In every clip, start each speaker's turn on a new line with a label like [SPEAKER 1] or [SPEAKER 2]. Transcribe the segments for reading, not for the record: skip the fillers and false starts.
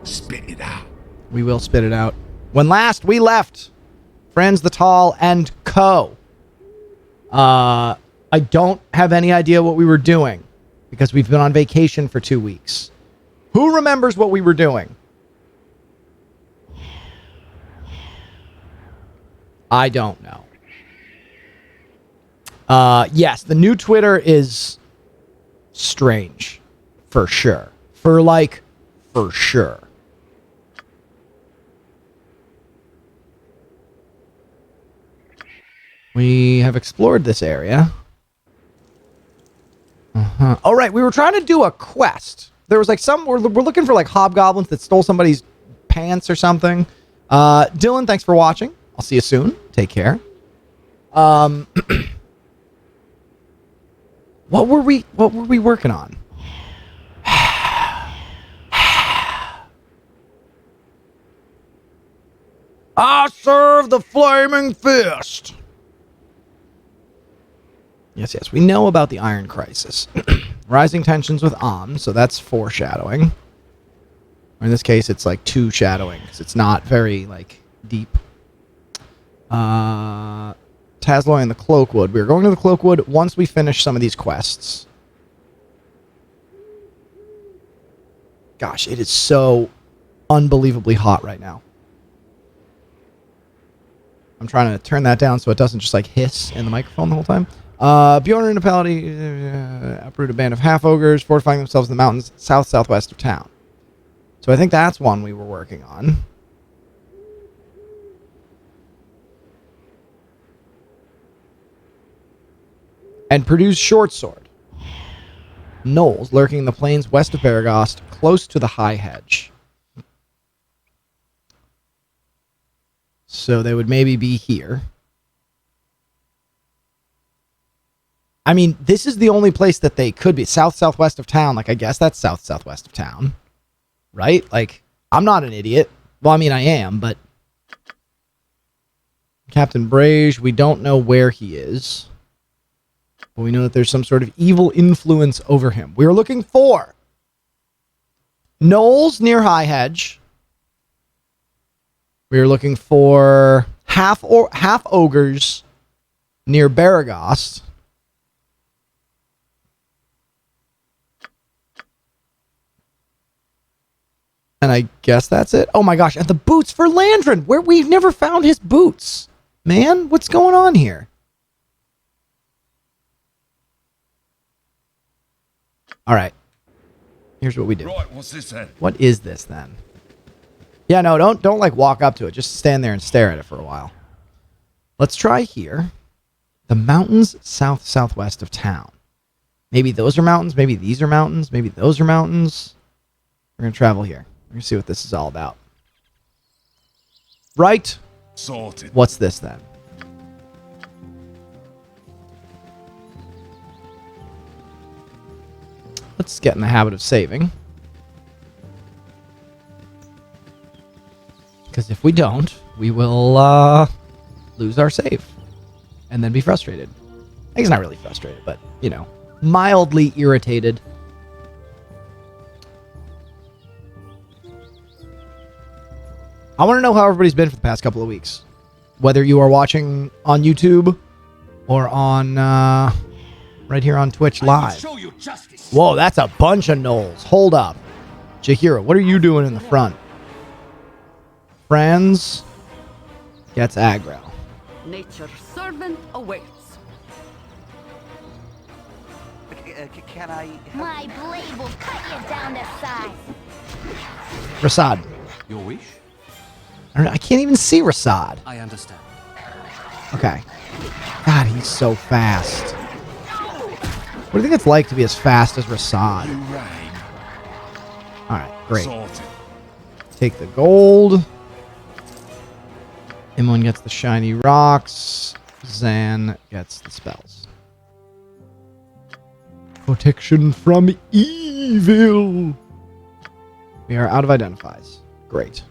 [SPEAKER 1] Spit it out.
[SPEAKER 2] We will spit it out. When last we left Frans the Tall and Co. I don't have any idea what we were doing because we've been on vacation for 2 weeks. Who remembers what we were doing? I don't know. Yes, the new Twitter is strange. For sure. For sure. We have explored this area. All right, we were trying to do a quest. There was like we're looking for like hobgoblins that stole somebody's pants or something. Dylan, thanks for watching. I'll see you soon. Take care. What were we working on? I serve the flaming fist. Yes. We know about the Iron Crisis. Rising tensions with so that's foreshadowing. Or in this case, it's like two shadowing, because it's not very, like, deep. Tasloy and the Cloakwood. We're going to the Cloakwood once we finish some of these quests. Gosh, it is so unbelievably hot right now. I'm trying to turn that down so it doesn't just, like, hiss in the microphone the whole time. Bjorn Municipality uprooted a band of half-ogres fortifying themselves in the mountains southwest of town. So I think that's one we were working on. And produce short sword. Gnolls lurking in the plains west of Baragost, close to the High Hedge. So they would maybe be here. I mean, this is the only place that they could be. Southwest of town. Like, I guess that's southwest of town. Right? Like, I'm not an idiot. Well, I mean, I am, but... Captain Brage, we don't know where he is. But we know that there's some sort of evil influence over him. We are looking for... Gnolls near High Hedge. We are looking for half ogres near Baragost. And I guess that's it. Oh my gosh, and the boots for Landrin, where we've never found his boots. Man, what's going on here? All right. Here's what we do.
[SPEAKER 1] Right, what's this then?
[SPEAKER 2] What is this then? Yeah, no, don't like walk up to it. Just stand there and stare at it for a while. Let's try here. The mountains southwest of town. Maybe those are mountains, maybe these are mountains, maybe those are mountains. We're going to travel here. We're going to see what this is all about. Right.
[SPEAKER 1] Sorted.
[SPEAKER 2] What's this then? Let's get in the habit of saving. Because if we don't, we will lose our save. And then be frustrated. I think it's not really frustrated, but, you know, mildly irritated. I want to know how everybody's been for the past couple of weeks. Whether you are watching on YouTube or on right here on Twitch Live. Whoa, that's a bunch of gnolls. Hold up. Jahira, what are you doing in the front? Frans gets aggro.
[SPEAKER 3] Nature's servant awaits.
[SPEAKER 4] Can I...
[SPEAKER 5] My blade will cut you down to size.
[SPEAKER 2] Rasad.
[SPEAKER 4] Your wish?
[SPEAKER 2] I can't even see Rasad.
[SPEAKER 4] I understand.
[SPEAKER 2] Okay. God, he's so fast. What do you think it's like to be as fast as Rasad? Alright, great.
[SPEAKER 1] Sorted.
[SPEAKER 2] Take the gold. Imoen gets the shiny rocks. Zan gets the spells. Protection from evil. We are out of identifies. Great.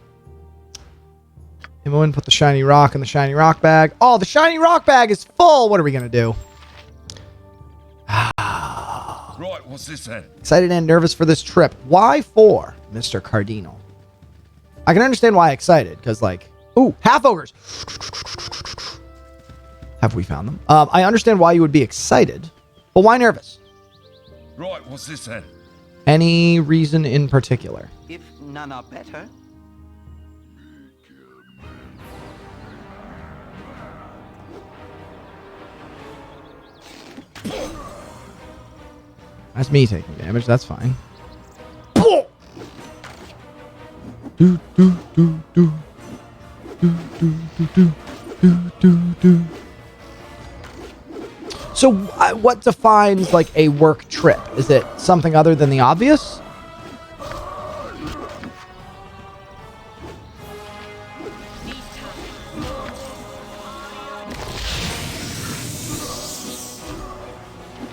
[SPEAKER 2] Imoen put the shiny rock in the shiny rock bag. Oh, the shiny rock bag is full. What are we going to do?
[SPEAKER 1] Right, what's this then?
[SPEAKER 2] Excited and nervous for this trip. Why for, Mr. Cardinal? I can understand why excited, because like, ooh, half ogres. Have we found them? I understand why you would be excited, but why nervous?
[SPEAKER 1] Right, what's this then?
[SPEAKER 2] Any reason in particular?
[SPEAKER 4] If none are better.
[SPEAKER 2] That's me taking damage. That's fine. Do, do, do, do. Do, do, do, do. Do, do, do. So, what defines like a work trip? Is it something other than the obvious?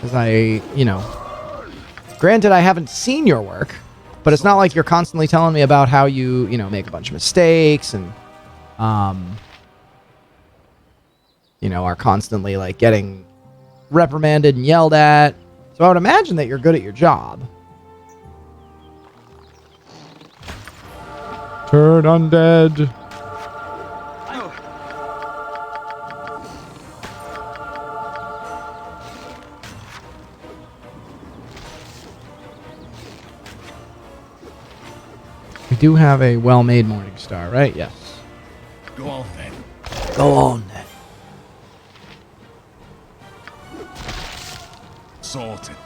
[SPEAKER 2] Because granted, I haven't seen your work, but it's not like you're constantly telling me about how you make a bunch of mistakes and, are constantly like getting reprimanded and yelled at. So I would imagine that you're good at your job. Turn undead. We do have a well-made morning star, right? Yes.
[SPEAKER 1] Go on then.
[SPEAKER 2] Go on then.
[SPEAKER 1] Sorted.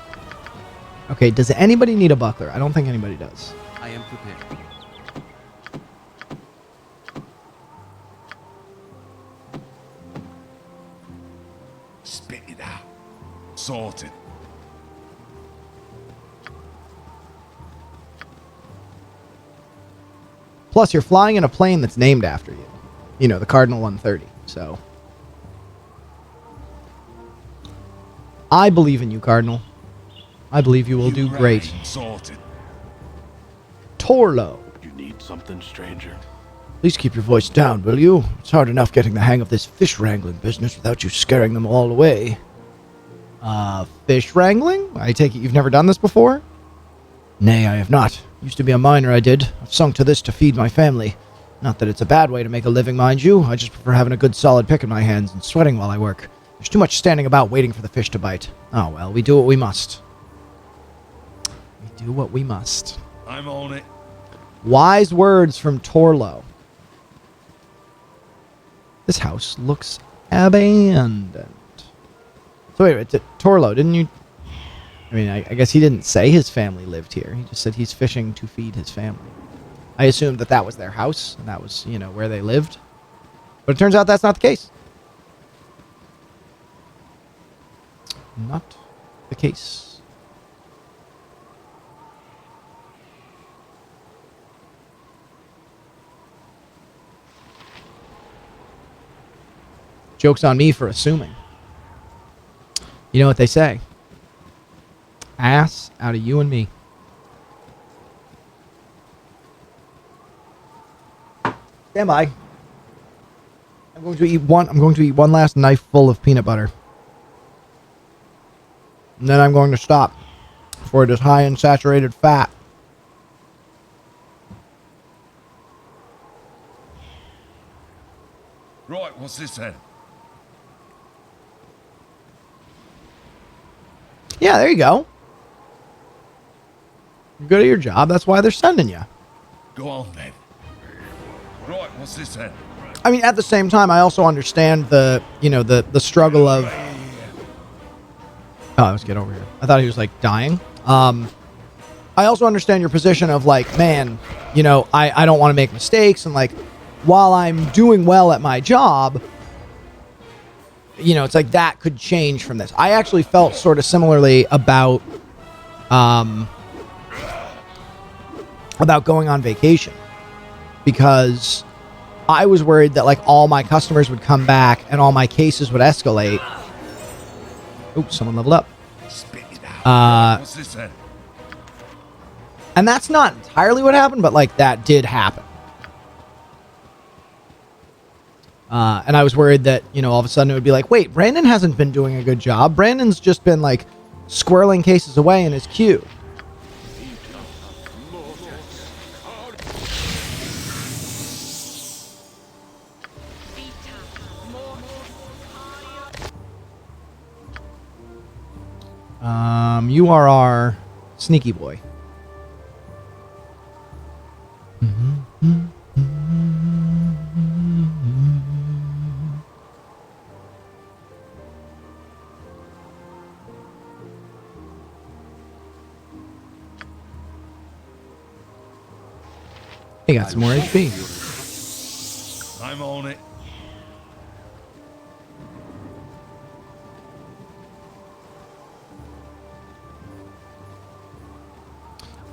[SPEAKER 2] Okay, does anybody need a buckler? I don't think anybody does.
[SPEAKER 4] I am prepared.
[SPEAKER 1] Spit it out. Sorted.
[SPEAKER 2] Plus, you're flying in a plane that's named after you. The Cardinal 130. So, I believe in you, Cardinal. I believe you will do great.
[SPEAKER 1] Sorted.
[SPEAKER 2] Torlo.
[SPEAKER 6] You need something, stranger?
[SPEAKER 2] Please keep your voice down, will you? It's hard enough getting the hang of this fish wrangling business without you scaring them all away. Fish wrangling? I take it you've never done this before? Nay, I have not. Used to be a miner, I did. I've sunk to this to feed my family. Not that it's a bad way to make a living, mind you. I just prefer having a good solid pick in my hands and sweating while I work. There's too much standing about waiting for the fish to bite. Oh well, we do what we must. We do what we must.
[SPEAKER 1] I'm on it.
[SPEAKER 2] Wise words from Torlo. This house looks abandoned. So wait, Torlo, didn't you... I mean, I guess he didn't say his family lived here. He just said he's fishing to feed his family. I assumed that was their house, and that was, where they lived. But it turns out that's not the case. Not the case. Joke's on me for assuming. You know what they say? Ass out of you and me. Stand by. I'm going to eat one last knife full of peanut butter. And then I'm going to stop, for it is high in saturated fat.
[SPEAKER 1] Right, what's this then?
[SPEAKER 2] Yeah, there you go. You're good at your job. That's why they're sending you.
[SPEAKER 1] Go on then. Right, what's this then?
[SPEAKER 2] I mean, at the same time, I also understand the struggle of... Oh, let's get over here. I thought he was, like, dying. I also understand your position of, like, man, I don't want to make mistakes. And, like, while I'm doing well at my job, it's like that could change from this. I actually felt sort of similarly about going on vacation. Because I was worried that, like, all my customers would come back and all my cases would escalate. Oops, someone leveled up.
[SPEAKER 1] Spit it out. What's this then?
[SPEAKER 2] And that's not entirely what happened, but, like, that did happen. And I was worried that, all of a sudden it would be like, wait, Brandon hasn't been doing a good job. Brandon's just been, like, squirreling cases away in his queue. You are our sneaky boy. He got some more HP.
[SPEAKER 1] I'm on it.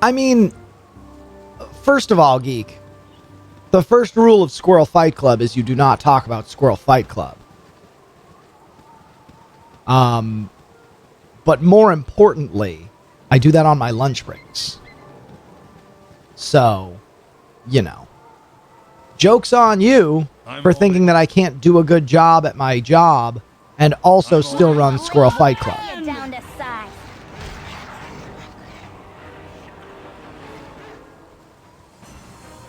[SPEAKER 2] I mean, first of all, Geek, the first rule of Squirrel Fight Club is you do not talk about Squirrel Fight Club. But more importantly, I do that on my lunch breaks. So, you know, joke's on you for thinking that I can't do a good job at my job and also still run Squirrel Fight Club.
[SPEAKER 5] Cut you down to size.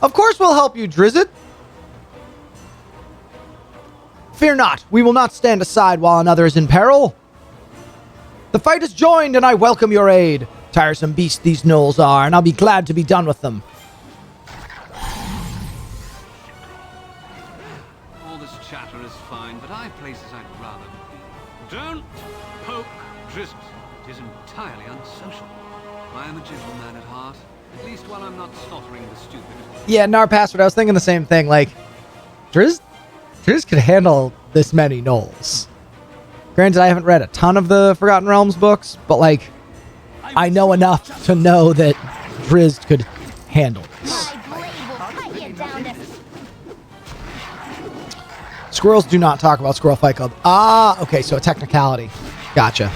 [SPEAKER 2] Of course we'll help you, Drizzit. Fear not, we will not stand aside while another is in peril. The fight is joined, and I welcome your aid. Tiresome beasts these gnolls are, and I'll be glad to be done with them.
[SPEAKER 7] All this chatter is fine, but I've places I'd rather be. Don't poke Drizzt. It is entirely unsocial. I am a gentleman at heart, at least while I'm not slaughtering the stupid.
[SPEAKER 2] Yeah, Narpassword, I was thinking the same thing. Like, Drizzt could handle this many gnolls. Granted, I haven't read a ton of the Forgotten Realms books, but, like, I know enough to know that Drizzt could handle this.
[SPEAKER 5] My blade will cut you down to
[SPEAKER 2] Squirrels do not talk about Squirrel Fight Club. Ah, okay, so a technicality. Gotcha.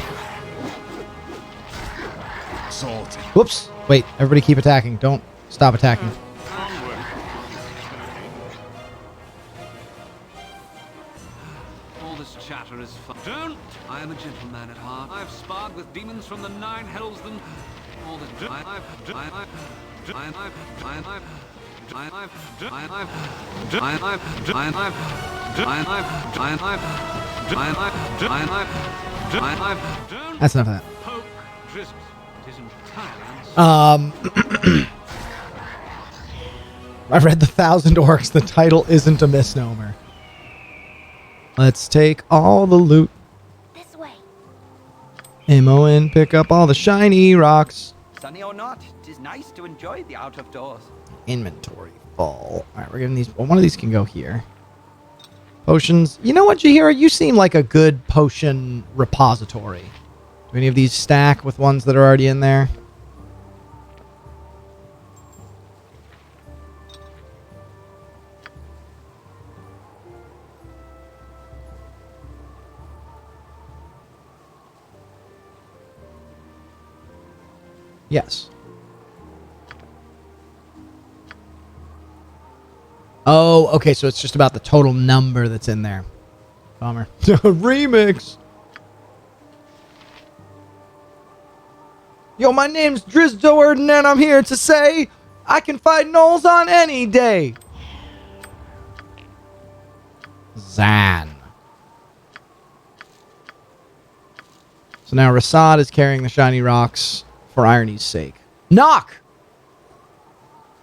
[SPEAKER 1] Sorted.
[SPEAKER 2] Whoops. Wait, everybody keep attacking. Don't stop attacking.
[SPEAKER 7] All this chatter is fun. Don't! I am a gentleman at heart. I've sparred with demons from the nine hells. Then all this.
[SPEAKER 2] That's enough of that.
[SPEAKER 7] Poke Drizzt. It is entirely unsocial.
[SPEAKER 2] I've read The Thousand Orcs. The title isn't a misnomer. Let's take all the loot.
[SPEAKER 5] this way.
[SPEAKER 2] Ammo and pick up all the shiny rocks.
[SPEAKER 4] Sunny or not, it is nice to enjoy the out of doors.
[SPEAKER 2] Inventory full. Alright, we're getting these. Well, one of these can go here. Potions. You know what, Jahira? You seem like a good potion repository. Do any of these stack with ones that are already in there? Yes. Oh, okay, so it's just about the total number that's in there. Bummer. Remix! Yo, my name's Drizzdoard, and I'm here to say I can fight gnolls on any day. Zan. So now Rasad is carrying the shiny rocks for irony's sake. Knock!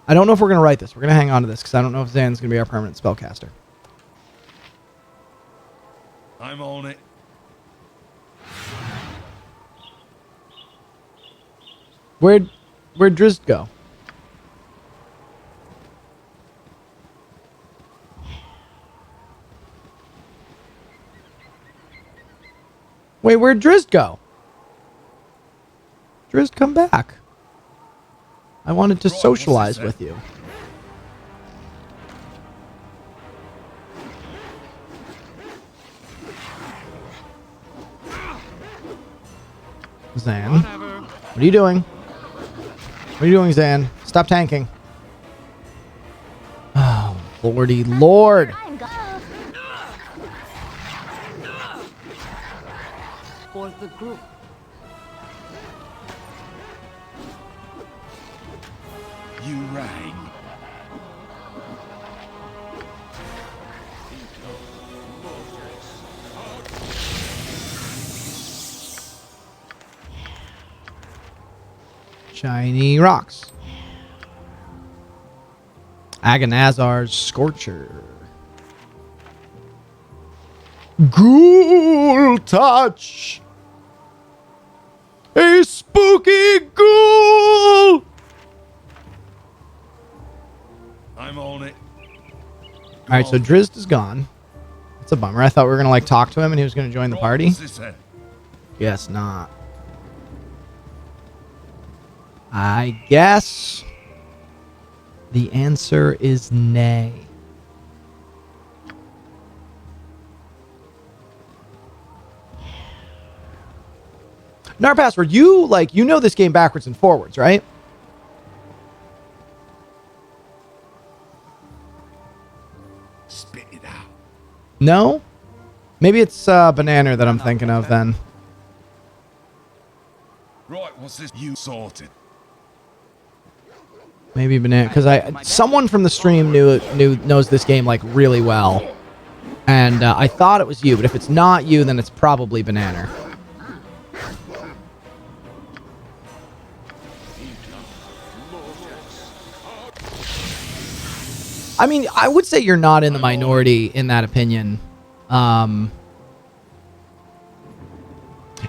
[SPEAKER 2] I don't know if we're going to write this. We're going to hang on to this because I don't know if Zan's going to be our permanent spellcaster.
[SPEAKER 1] I'm on it.
[SPEAKER 2] Where'd Drizzt go? Wait, where'd Drizzt go? Drizzt, come back. I wanted to
[SPEAKER 1] Right, what's
[SPEAKER 2] socialize
[SPEAKER 1] this,
[SPEAKER 2] with you. Zan,
[SPEAKER 7] Whatever.
[SPEAKER 2] what are you doing? What are you doing, Zan? Stop tanking. Oh, lordy lord.
[SPEAKER 5] I'm go.
[SPEAKER 3] For the group.
[SPEAKER 1] You rang.
[SPEAKER 2] Shiny rocks. Agonazar's Scorcher. Ghoul touch. A spooky ghoul.
[SPEAKER 1] I'm on it.
[SPEAKER 2] All right, so Drizzt is gone. It's a bummer. I thought we were gonna like talk to him and he was gonna join the
[SPEAKER 1] Right,
[SPEAKER 2] party.
[SPEAKER 1] what's this then?
[SPEAKER 2] Guess not. I guess the answer is nay. Narpassword, you know this game backwards and forwards, right?
[SPEAKER 1] Spit it out.
[SPEAKER 2] No? Maybe it's Banana that I'm thinking of then.
[SPEAKER 1] Right, what's this? You sorted.
[SPEAKER 2] Maybe Banana, because someone from the stream knows this game like really well, and I thought it was you, but if it's not you, then it's probably Banana. I mean, I would say you're not in the minority in that opinion.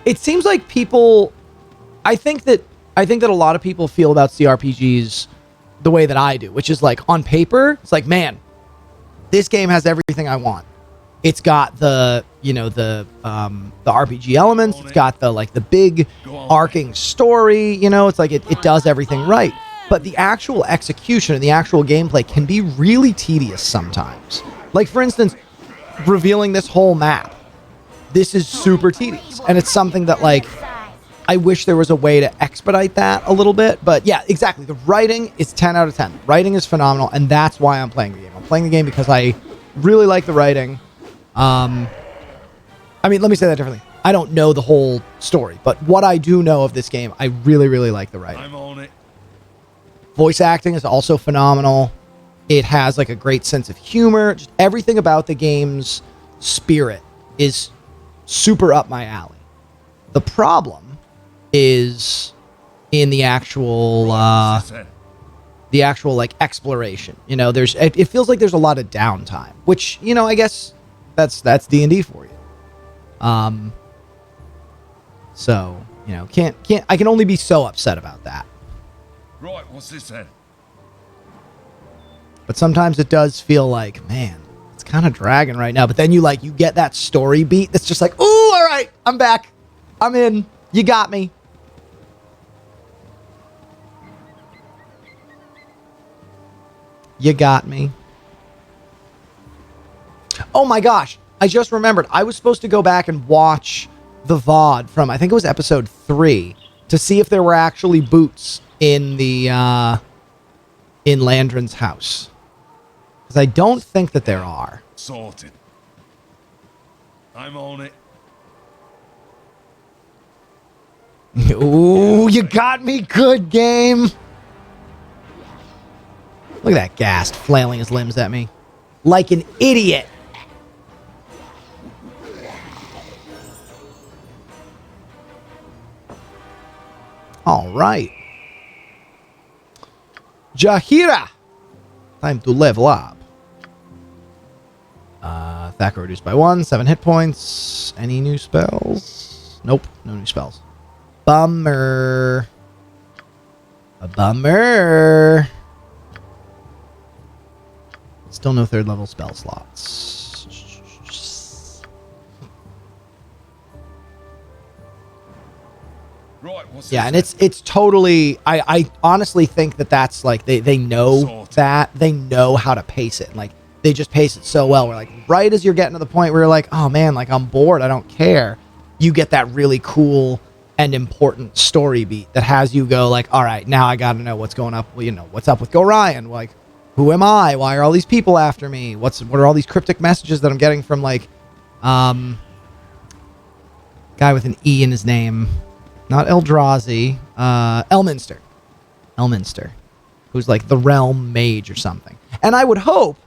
[SPEAKER 2] It seems like people. I think that a lot of people feel about CRPGs the way that I do, which is like on paper, it's like, man, this game has everything I want. It's got the RPG elements. It's got the big arcing story. It's like it does everything right. But the actual execution and the actual gameplay can be really tedious sometimes. Like, for instance, revealing this whole map. This is super tedious. And it's something that, like, I wish there was a way to expedite that a little bit. But yeah, exactly. The writing is 10 out of 10. Writing is phenomenal, and that's why I'm playing the game. I'm playing the game because I really like the writing. I mean, let me say that differently. I don't know the whole story, but what I do know of this game, I really, really like the writing.
[SPEAKER 1] I'm on it.
[SPEAKER 2] Voice acting is also phenomenal. It has like a great sense of humor. Just everything about the game's spirit is super up my alley. The problem is in the actual like exploration. It feels like there's a lot of downtime, which, I guess that's D&D for you. So, I can only be so upset about that.
[SPEAKER 1] Right, what's this then?
[SPEAKER 2] But sometimes it does feel like, man, it's kind of dragging right now. But then you get that story beat that's just like, ooh, all right, I'm back. I'm in. You got me. You got me. Oh my gosh. I just remembered. I was supposed to go back and watch the VOD from, I think it was episode 3, to see if there were actually boots in the in Landron's house, because I don't think that there are.
[SPEAKER 1] Sorted. I'm on it.
[SPEAKER 2] Ooh, you got me good, game. Look at that Ghast flailing his limbs at me like an idiot. All right. Jaheira! Time to level up. Thacker reduced by 1, 7 hit points. Any new spells? Nope, no new spells. Bummer. A bummer. Still no 3rd level spell slots.
[SPEAKER 1] Right, what's
[SPEAKER 2] Yeah,
[SPEAKER 1] this
[SPEAKER 2] and it's totally. I honestly think that's like they know that they know how to pace it. And like they just pace it so well. We're like, right as you're getting to the point where you're like, oh man, like I'm bored, I don't care. You get that really cool and important story beat that has you go like, all right, now I got to know what's going up. Well, what's up with Gorion? Like, who am I? Why are all these people after me? What are all these cryptic messages that I'm getting from like, guy with an E in his name? Not Eldrazi, Elminster. Elminster. Who's like the realm mage or something. And I would hope,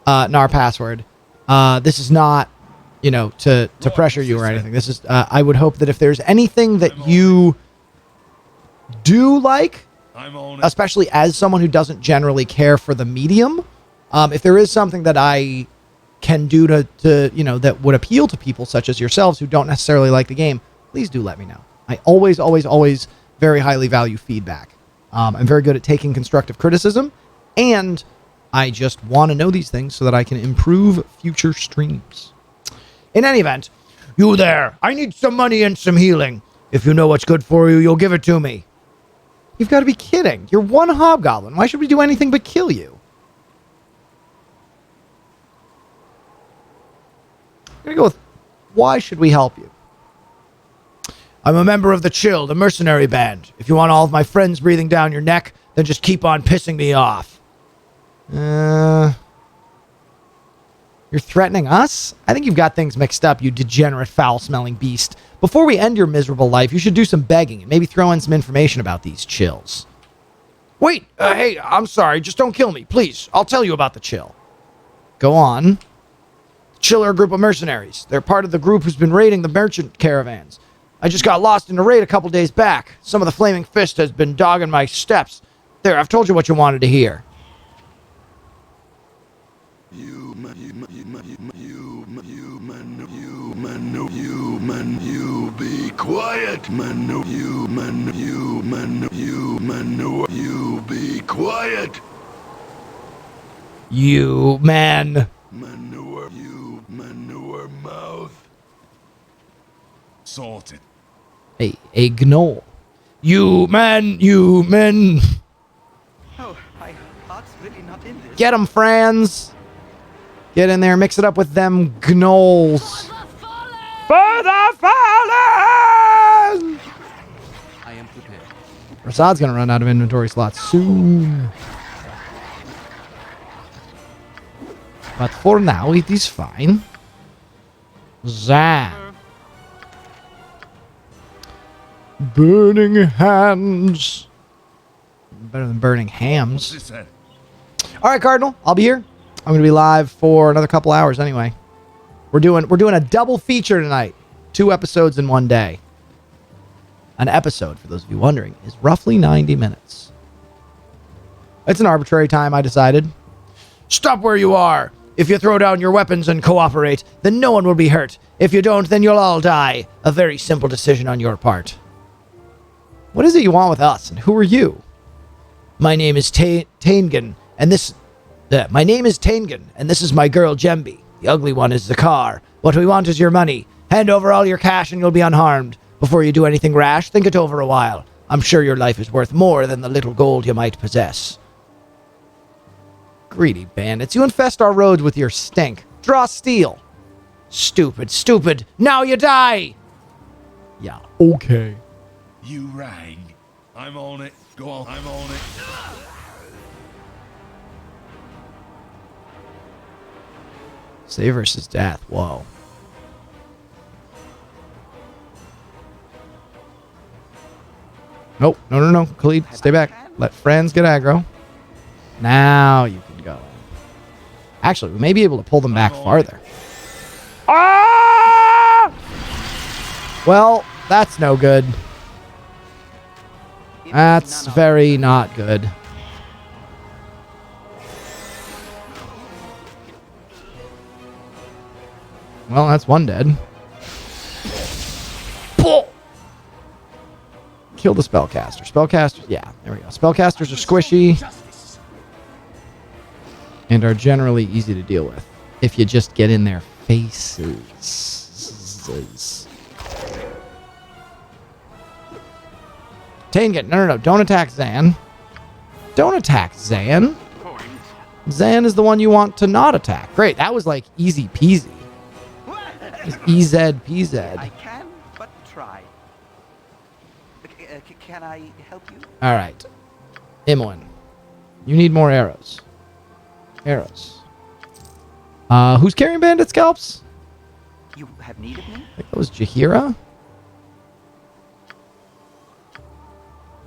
[SPEAKER 2] Narpassword, this is not, to pressure you or anything. This is, I would hope that if there's anything that you do like
[SPEAKER 1] I'm on it.
[SPEAKER 2] especially as someone who doesn't generally care for the medium. If there is something that I can do to that would appeal to people such as yourselves who don't necessarily like the game, please do let me know. I always very highly value feedback. I'm very good at taking constructive criticism, and I just want to know these things so that I can improve future streams. In any event, you there, I need some money and some healing. If you know what's good for you, you'll give it to me. You've got to be kidding. You're one hobgoblin. Why should we do anything but kill you? I'm going to go with, why should we help you? I'm a member of the Chill, the mercenary band. If you want all of my friends breathing down your neck, then just keep on pissing me off. You're threatening us? I think you've got things mixed up, you degenerate, foul-smelling beast. Before we end your miserable life, you should do some begging and maybe throw in some information about these Chills. Wait, hey, I'm sorry, just don't kill me, please. I'll tell you about the Chill. Go on. Chill are a group of mercenaries. They're part of the group who's been raiding the merchant caravans. I just got lost in a raid a couple days back. Some of the Flaming Fist has been dogging my steps. There, I've told you what you wanted to hear.
[SPEAKER 6] You be quiet, man. You be quiet.
[SPEAKER 2] You, man.
[SPEAKER 6] Manure mouth.
[SPEAKER 1] Sorted.
[SPEAKER 2] A gnoll. You, man.
[SPEAKER 4] Oh, my heart's really not in this.
[SPEAKER 2] Get him, Frans. Get in there, mix it up with them gnolls. For the fallen!
[SPEAKER 7] I am prepared.
[SPEAKER 2] Rasad's gonna run out of inventory slots soon. But for now, it is fine. Zan. Burning hands. Better than burning hams.
[SPEAKER 1] What's this then?
[SPEAKER 2] All right, Cardinal, I'll be here. I'm going to be live for another couple hours anyway. We're doing a double feature tonight. 2 episodes in one day. An episode, for those of you wondering, is roughly 90 minutes. It's an arbitrary time, I decided. Stop where you are. If you throw down your weapons and cooperate, then no one will be hurt. If you don't, then you'll all die. A very simple decision on your part. What is it you want with us, and who are you? My name is Taingan, and this... my name is Taingan, and this is my girl, Jembi. The ugly one is Zakar. What we want is your money. Hand over all your cash and you'll be unharmed. Before you do anything rash, think it over a while. I'm sure your life is worth more than the little gold you might possess. Greedy bandits, you infest our roads with your stink. Draw steel. Stupid. Now you die! Yeah, okay.
[SPEAKER 1] You rang. I'm on it. Go on. I'm on it.
[SPEAKER 2] Save versus death. Whoa. Nope. No. Khalid, stay back. Let friends get aggro. Now you can go. Actually, we may be able to pull them back farther. Ah! Well, that's no good. That's very not good. Well, that's one dead. Pull! Kill the spellcaster. Spellcasters, yeah, there we go. Spellcasters are squishy and are generally easy to deal with if you just get in their faces. Taingan, no, don't attack Zan. Don't attack Zan. Zan is the one you want to not attack. Great, that was like easy peasy. EZ-PZ.
[SPEAKER 4] I can but try. Can I help you?
[SPEAKER 2] All right. Imoen, you need more arrows. Who's carrying bandit scalps?
[SPEAKER 4] You have need of me?
[SPEAKER 2] I think that was Jaheira.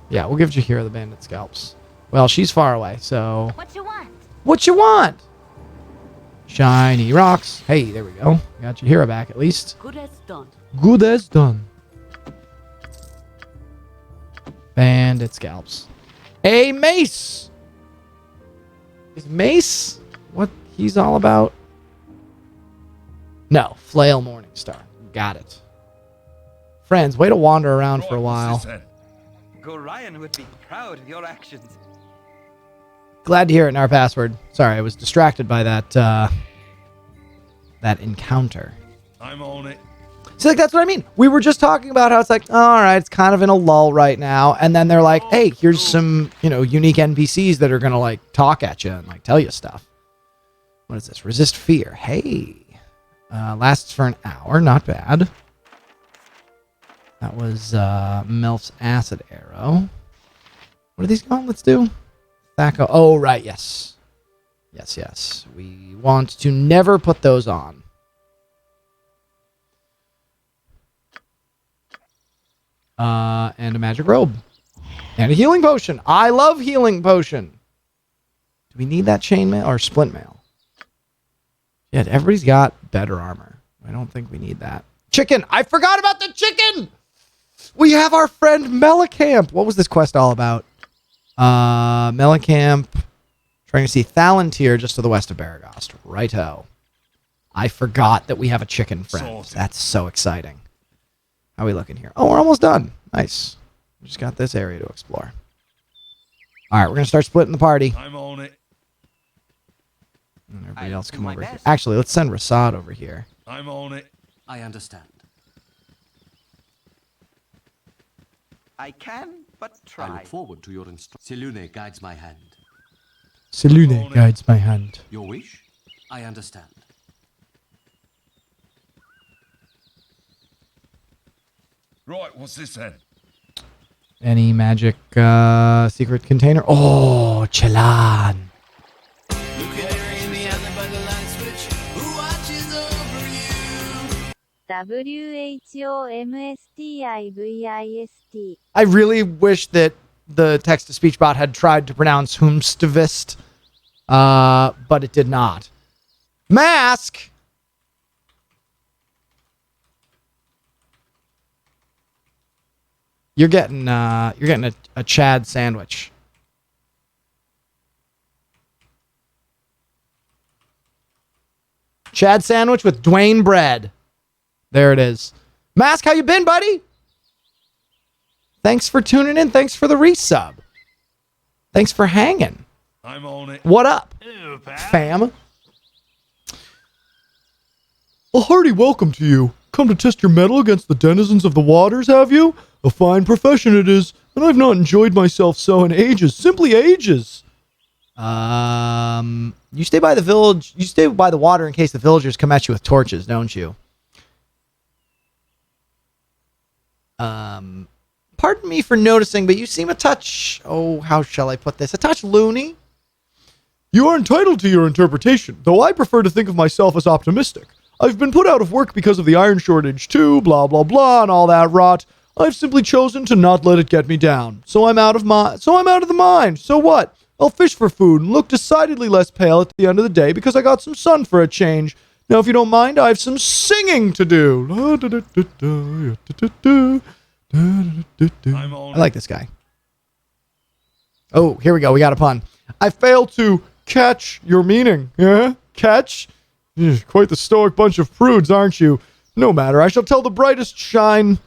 [SPEAKER 2] Yeah, we'll give Jaheira the bandit scalps. Well, she's far away, so...
[SPEAKER 5] What you want?
[SPEAKER 2] What you want? Shiny rocks. Hey, there we go. Got Jaheira back, at least.
[SPEAKER 3] Good as done.
[SPEAKER 2] Good as done. Bandit scalps. A mace. Is mace what he's all about? No, flail Morningstar. Got it. Friends, way to wander around for a
[SPEAKER 1] Right, what's
[SPEAKER 2] while.
[SPEAKER 1] this then?
[SPEAKER 4] Gorion would be proud of your actions.
[SPEAKER 2] Glad to hear it in our password. Sorry, I was distracted by that that encounter.
[SPEAKER 1] I'm on it.
[SPEAKER 2] See, like, that's what I mean. We were just talking about how it's like, all right, it's kind of in a lull right now. And then they're like, hey, here's some, unique NPCs that are going to, like, talk at you and, like, tell you stuff. What is this? Resist fear. Hey. Lasts for an hour. Not bad. That was Melf's acid arrow. What are these gauntlets do? Thaco. Oh, right. Yes. Yes. We want to never put those on. And a magic robe. And a healing potion. I love healing potion. Do we need that chainmail or splint mail? Yeah, everybody's got better armor. I don't think we need that. Chicken! I forgot about the chicken! We have our friend Mellicamp. What was this quest all about? Mellicamp. Trying to see Thalantir just to the west of Baragost. Righto. I forgot that we have a chicken friend.
[SPEAKER 1] Salty.
[SPEAKER 2] That's so exciting. How are we looking here? Oh, we're almost done. Nice. We just got this area to explore. All right, we're going to start splitting the party.
[SPEAKER 1] I'm on it.
[SPEAKER 2] And everybody
[SPEAKER 4] I'll
[SPEAKER 2] else
[SPEAKER 4] do
[SPEAKER 2] come
[SPEAKER 4] my
[SPEAKER 2] over here.
[SPEAKER 4] best.
[SPEAKER 2] Actually, let's send Rasad over here.
[SPEAKER 1] I'm on it.
[SPEAKER 7] I understand.
[SPEAKER 4] I can, but
[SPEAKER 7] I
[SPEAKER 4] try.
[SPEAKER 7] look forward to your instruction. Selune guides my hand.
[SPEAKER 2] Selune guides my hand.
[SPEAKER 7] Your wish? I understand.
[SPEAKER 1] Right, what's this then?
[SPEAKER 2] Any magic secret container? Oh, Chelan.
[SPEAKER 5] WHOAMSTIVIST.
[SPEAKER 2] I really wish that the text-to-speech bot had tried to pronounce Whoomstavist, but it did not. Mask! You're getting a Chad sandwich. Chad sandwich with Dwayne bread. There it is. Mask, how you been, buddy? Thanks for tuning in. Thanks for the resub. Thanks for hanging.
[SPEAKER 1] I'm on it.
[SPEAKER 2] What up, fam? A hearty welcome to you. Come to test your mettle against the denizens of the waters, have you? A fine profession it is, and I've not enjoyed myself so in ages. Simply ages. You stay by the village. You stay by the water in case the villagers come at you with torches, don't you? Pardon me for noticing, but you seem a touch, oh, how shall I put this? A touch loony. You are entitled to your interpretation, though I prefer to think of myself as optimistic. I've been put out of work because of the iron shortage too, blah, blah, blah, and all that rot. I've simply chosen to not let it get me down. So I'm out of the mine. So what? I'll fish for food and look decidedly less pale at the end of the day because I got some sun for a change. Now, if you don't mind, I have some singing to do.
[SPEAKER 1] I'm on
[SPEAKER 2] I like this guy. Oh, here we go. We got a pun. I fail to catch your meaning. Yeah? Catch? Quite the stoic bunch of prudes, aren't you? No matter. I shall put the brightest shine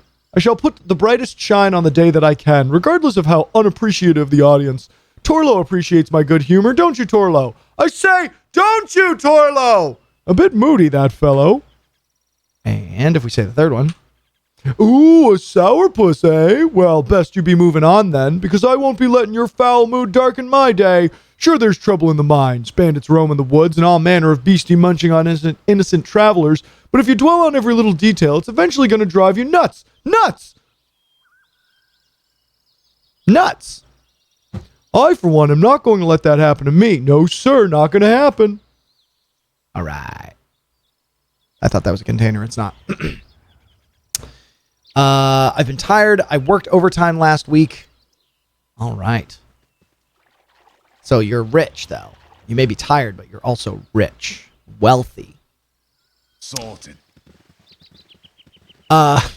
[SPEAKER 2] on the day that I can, regardless of how unappreciative the audience. Torlo appreciates my good humor, don't you, Torlo? I say, don't you, Torlo? A bit moody, that fellow. And if we say the third one. Ooh, a sourpuss, eh? Well, best you be moving on then, because I won't be letting your foul mood darken my day. Sure, there's trouble in the mines, bandits roam in the woods, and all manner of beastie munching on innocent travelers, but if you dwell on every little detail, it's eventually going to drive you nuts. Nuts! Nuts! I, for one, am not going to let that happen to me. No, sir, not going to happen. All right. I thought that was a container. It's not. I've been tired. I worked overtime last week. All right. So you're rich, though. You may be tired, but you're also rich. Wealthy.
[SPEAKER 1] Sorted.
[SPEAKER 2] I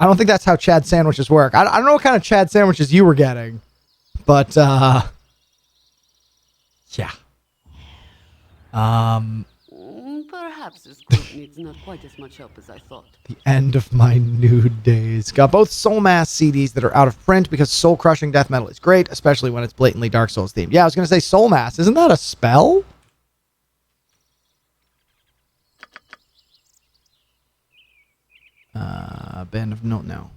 [SPEAKER 2] don't think that's how Chad sandwiches work. I don't know what kind of Chad sandwiches you were getting. But, yeah.
[SPEAKER 3] Perhaps this group needs not quite as much help as I thought.
[SPEAKER 2] The end of my nude days. Got both Soul Mass CDs that are out of print because soul crushing death metal is great, especially when it's blatantly Dark Souls themed. Yeah, I was going to say Soul Mass. Isn't that a spell? Band of no.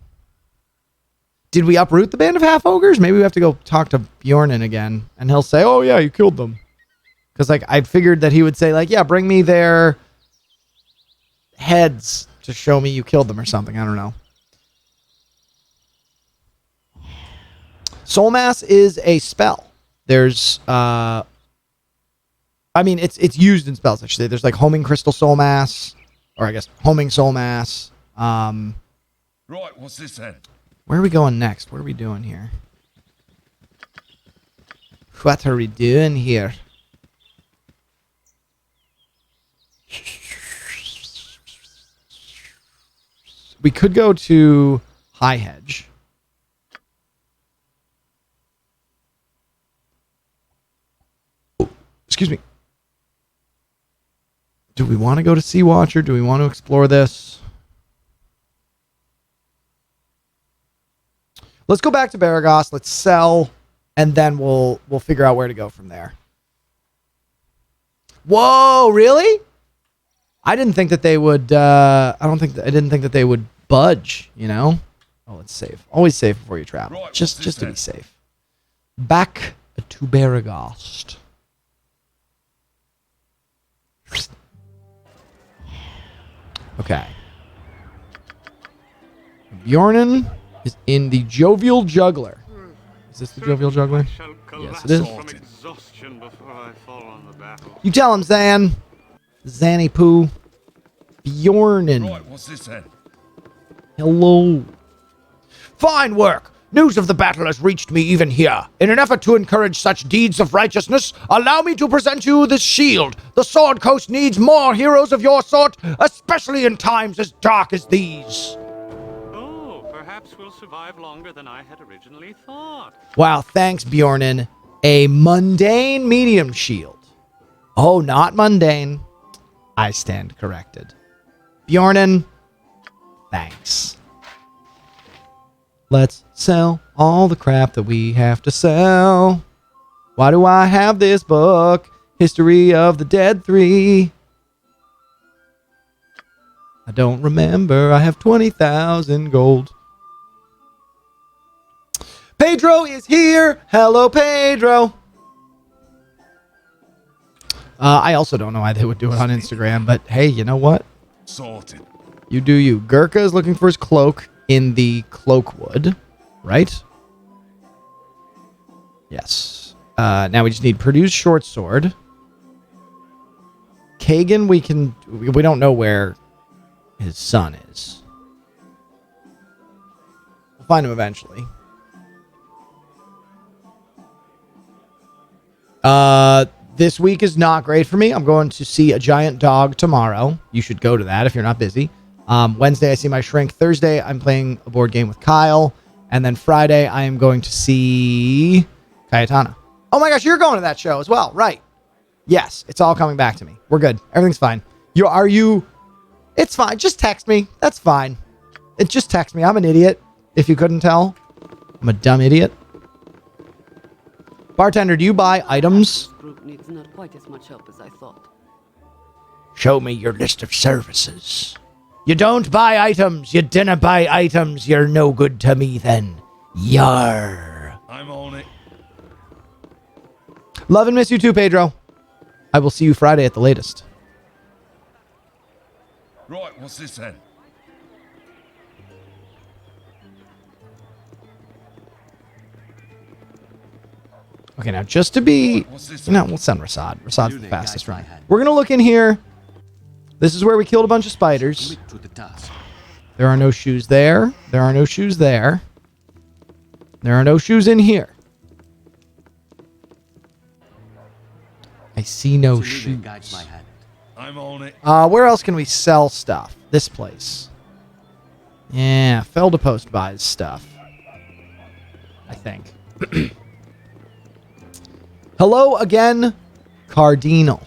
[SPEAKER 2] Did we uproot the Band of Half Ogres? Maybe we have to go talk to Bjornen again, and he'll say, "Oh yeah, you killed them." Because like I figured that he would say like, "Yeah, bring me their heads to show me you killed them" or something. I don't know. Soul Mass is a spell. There's I mean it's used in spells, I should say. There's like Homing Crystal Soul Mass, or I guess Homing Soul Mass.
[SPEAKER 1] Right, what's this then?
[SPEAKER 2] Where are we going next? What are we doing here? What are we doing here? We could go to High Hedge. Oh, excuse me. Do we want to go to Sea Watcher? Do we want to explore this? Let's go back to Baragos. Let's sell, and then we'll figure out where to go from there. Whoa, really? I didn't think that they would. I didn't think that they would budge. You know. Oh, it's safe. Always safe before you travel.
[SPEAKER 1] Right,
[SPEAKER 2] just to be safe. Back to Baragos. Okay. Bjornen is in the Jovial Juggler. Is this the Jovial Juggler? Yes, it is.
[SPEAKER 7] From exhaustion before I fall on the battle.
[SPEAKER 2] You tell him, Zan. Zanny Poo. Bjornen.
[SPEAKER 1] Right, what's this then?
[SPEAKER 2] Hello. Fine work. News of the battle has reached me even here. In an effort to encourage such deeds of righteousness, allow me to present you this shield. The Sword Coast needs more heroes of your sort, especially in times as dark as these.
[SPEAKER 7] Oh, perhaps we'll survive longer than I had originally thought.
[SPEAKER 2] Wow, thanks, Bjornen. A mundane medium shield. Oh, not mundane. I stand corrected. Bjornen, thanks. Let's sell all the crap that we have to sell. Why do I have this book? History of the Dead 3. I don't remember. I have 20,000 gold. Pedro is here. Hello, Pedro. I also don't know why they would do it on Instagram, but hey, you know what?
[SPEAKER 1] Sorted.
[SPEAKER 2] You do you. Gurkha is looking for his cloak in the Cloakwood, right? Yes. Now we just need produce short sword. Kagan, we don't know where his son is. We'll find him eventually. This week is not great for me. I'm going to see a giant dog tomorrow. You should go to that if you're not busy. Wednesday, I see my shrink. Thursday, I'm playing a board game with Kyle. And then Friday, I am going to see Cayetana. Oh my gosh, you're going to that show as well, right? Yes, it's all coming back to me. We're good. Everything's fine. Are you? It's fine. Just text me. That's fine. Just text me. I'm an idiot, if you couldn't tell. I'm a dumb idiot. Bartender, do you buy items?
[SPEAKER 3] This group needs not quite as much help as I thought.
[SPEAKER 2] Show me your list of services. You don't buy items. You dinna buy items. You're no good to me then. Yar.
[SPEAKER 1] I'm on it.
[SPEAKER 2] Love and miss you too, Pedro. I will see you Friday at the latest.
[SPEAKER 1] Right, what's this then?
[SPEAKER 2] Okay, now just to be...
[SPEAKER 1] What's this?
[SPEAKER 2] We'll send Rasad. Rasad's the fastest runner. We're going to look in here. This is where we killed a bunch of spiders. There are no shoes there. There are no shoes there. There are no shoes in here. I see no shoes.
[SPEAKER 1] I'm on it.
[SPEAKER 2] Where else can we sell stuff? This place. Yeah, Feldepost buys stuff. I think. Hello again, Cardinal.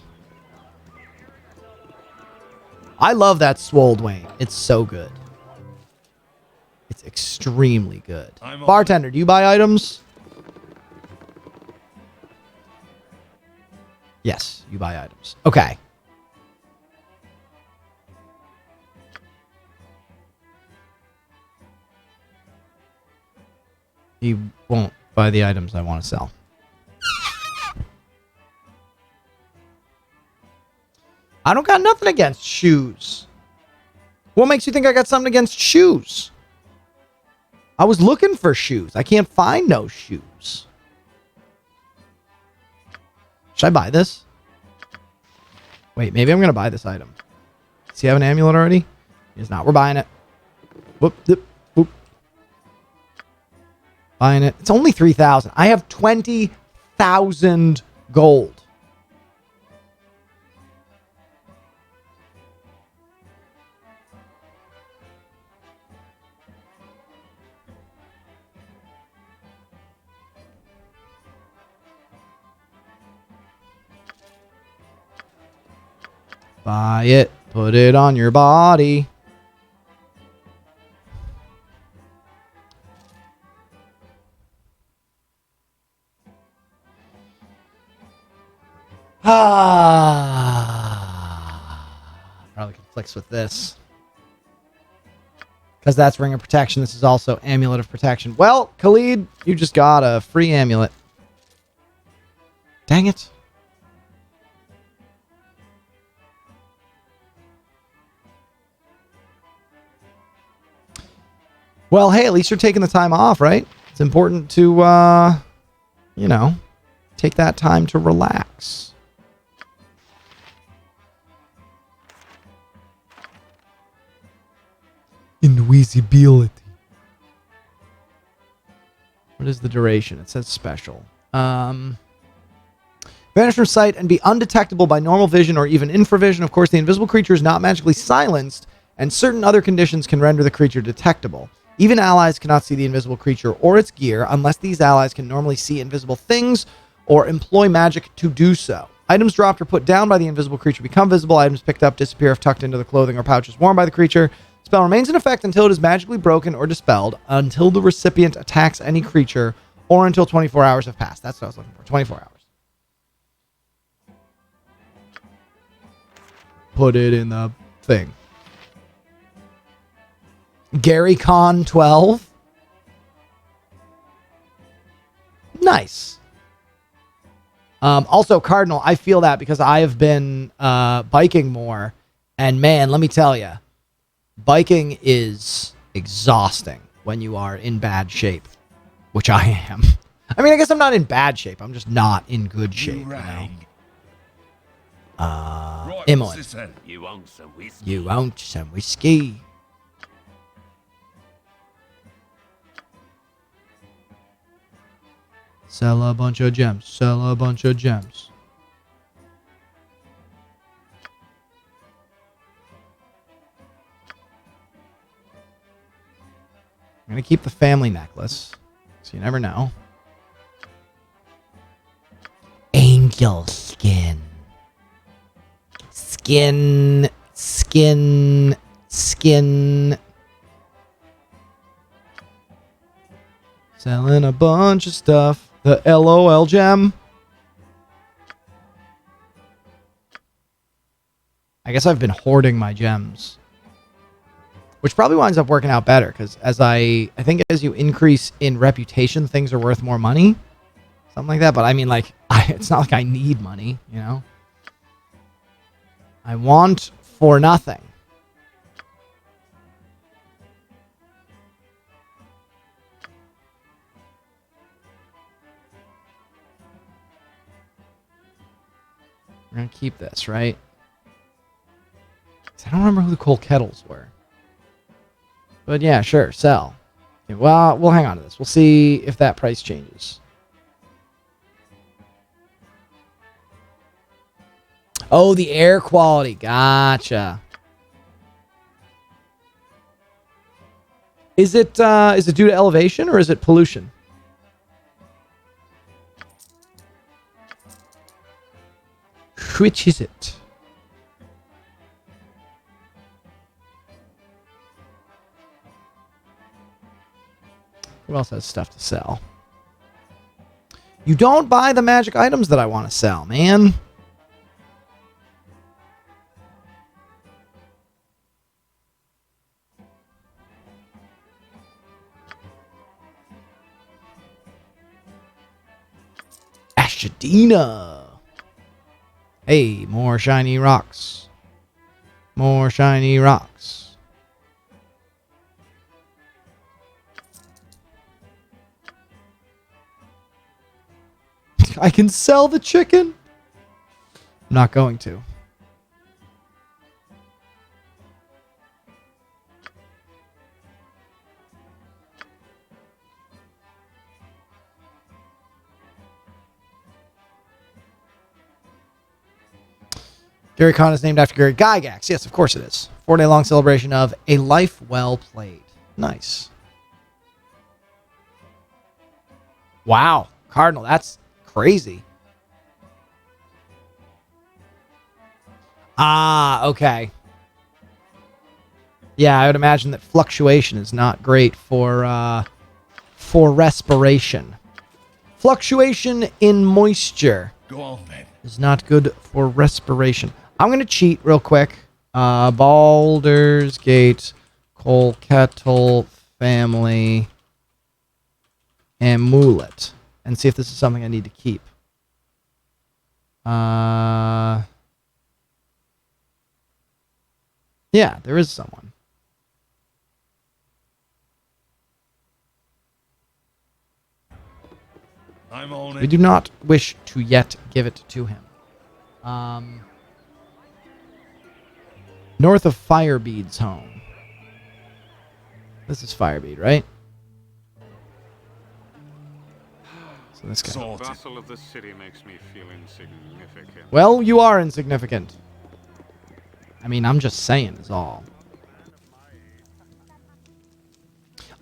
[SPEAKER 2] I love that Swole Dwayne. It's so good. It's extremely good. Bartender, do you buy items? Yes, you buy items. Okay. He won't buy the items I want to sell. I don't got nothing against shoes. What makes you think I got something against shoes? I was looking for shoes. I can't find no shoes. Should I buy this? Wait, maybe I'm going to buy this item. Does he have an amulet already? He does not. We're buying it. Whoop, whoop, whoop. Buying it. It's only 3,000. I have 20,000 gold. Buy it. Put it on your body. Probably conflicts with this. Because that's Ring of Protection. This is also Amulet of Protection. Well, Khalid, you just got a free amulet. Dang it. Well, hey, at least you're taking the time off, right? It's important to, you know, take that time to relax. Invisibility. What is the duration? It says special. Vanish from sight and be undetectable by normal vision or even infravision. Of course, the invisible creature is not magically silenced, and certain other conditions can render the creature detectable. Even allies cannot see the invisible creature or its gear unless these allies can normally see invisible things or employ magic to do so. Items dropped or put down by the invisible creature become visible. Items picked up disappear if tucked into the clothing or pouches worn by the creature. Spell remains in effect until it is magically broken or dispelled, until the recipient attacks any creature, or until 24 hours have passed. That's what I was looking for. 24 hours. Put it in the thing. Gary Con 12. Nice. Also, Cardinal, I feel that because I have been biking more. And man, let me tell you, biking is exhausting when you are in bad shape, which I am. I mean, I guess I'm not in bad shape. I'm just not in good shape.
[SPEAKER 1] Right,
[SPEAKER 2] Emily.
[SPEAKER 1] what's this then?
[SPEAKER 8] You want some whiskey?
[SPEAKER 2] You want some whiskey? Sell a bunch of gems. Sell a bunch of gems. I'm going to keep the family necklace, so you never know. Angel skin. Skin. Selling a bunch of stuff. The LOL gem. I guess I've been hoarding my gems. Which probably winds up working out better, because I think as you increase in reputation, things are worth more money. Something like that. But I mean, like, it's not like I need money, you know? I want for nothing. We're going to keep this, right? 'Cause I don't remember who the coal kettles were. But yeah, sure, sell. Okay, well, we'll hang on to this. We'll see if that price changes. Oh, the air quality. Gotcha. Is it due to elevation or is it pollution? Which is it? Who else has stuff to sell? You don't buy the magic items that I want to sell, man. Ashadina. Hey, more shiny rocks. More shiny rocks. I can sell the chicken. I'm not going to. Gary Con is named after Gary Gygax. Yes, of course it is. 4-day-long celebration of a life well played. Nice. Wow. Cardinal, that's crazy. Ah, okay. Yeah, I would imagine that fluctuation is not great for respiration. Fluctuation in moisture
[SPEAKER 1] Go on then.
[SPEAKER 2] is not good for respiration. I'm going to cheat real quick. Baldur's Gate, Coal Kettle, Family, Amulet. And see if this is something I need to keep. Yeah, there is someone.
[SPEAKER 1] I'm on
[SPEAKER 2] We
[SPEAKER 1] it.
[SPEAKER 2] do not wish to yet give it to him. North of Firebead's home. This is Firebead, right? So this guy.
[SPEAKER 1] Sorted.
[SPEAKER 8] Bustle of the city makes me feel insignificant.
[SPEAKER 2] Well, you are insignificant. I mean, I'm just saying is all.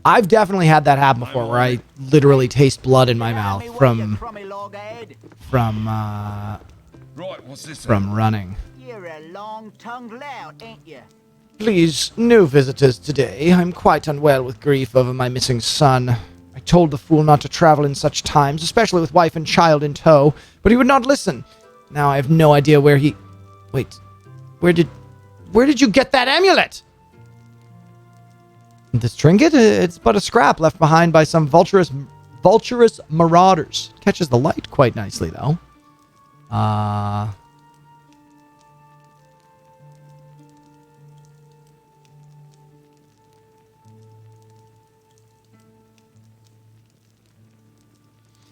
[SPEAKER 2] I've definitely had that happen before where I literally taste blood in my mouth from
[SPEAKER 1] Right, what's this?
[SPEAKER 2] running.
[SPEAKER 9] You're a long-tongued lout, ain't you?
[SPEAKER 2] Please, no visitors today. I'm quite unwell with grief over my missing son. I told the fool not to travel in such times, especially with wife and child in tow, but he would not listen. Now I have no idea where he... Wait, where did you get that amulet? This trinket? It's but a scrap left behind by some vulturous marauders. Catches the light quite nicely, though.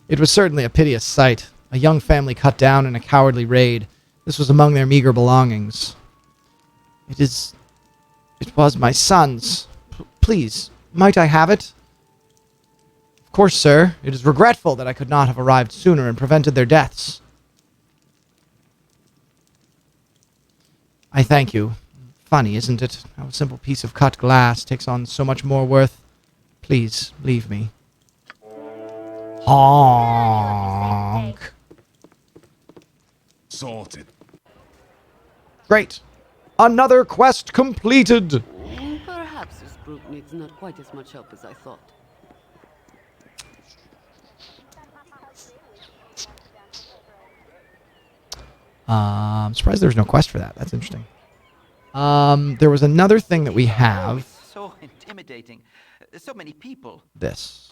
[SPEAKER 2] It was certainly a piteous sight. A young family cut down in a cowardly raid. This was among their meager belongings. It was my son's. Please, might I have it? Of course, sir. It is regretful that I could not have arrived sooner and prevented their deaths. I thank you. Funny, isn't it? How a simple piece of cut glass takes on so much more worth. Please, leave me. Honk.
[SPEAKER 1] Sorted.
[SPEAKER 2] Great. Another quest completed.
[SPEAKER 3] Perhaps this group needs not quite as much help as I thought.
[SPEAKER 2] I'm surprised there was no quest for that. That's interesting. There was another thing that we have.
[SPEAKER 4] So intimidating. So many people.
[SPEAKER 2] This.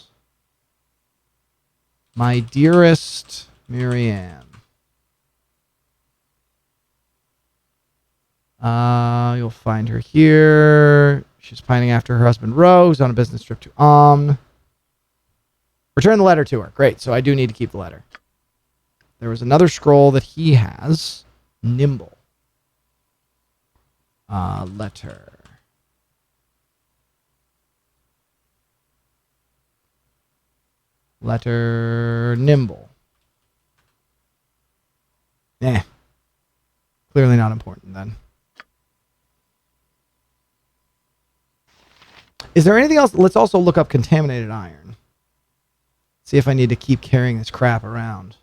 [SPEAKER 2] My dearest Marianne. You'll find her here. She's pining after her husband Rose on a business trip to Return the letter to her. Great. So I do need to keep the letter. There was another scroll that he has. Nimble. Letter. Letter Nimble. Clearly not important then. Is there anything else? Let's also look up contaminated iron. See if I need to keep carrying this crap around.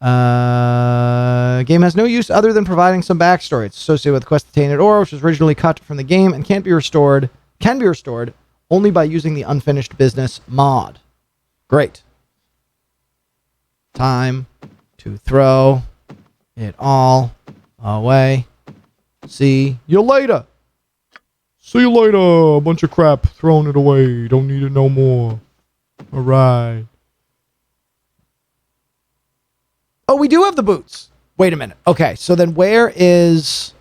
[SPEAKER 2] Game has no use other than providing some backstory. It's associated with Quest to Tainted Ore, which was originally cut from the game and can be restored only by using the Unfinished Business mod. Great. Time to throw it all away. See you later. See you later. A bunch of crap. Throwing it away. Don't need it no more. All right. Oh, we do have the boots. Wait a minute. Okay, so then where is...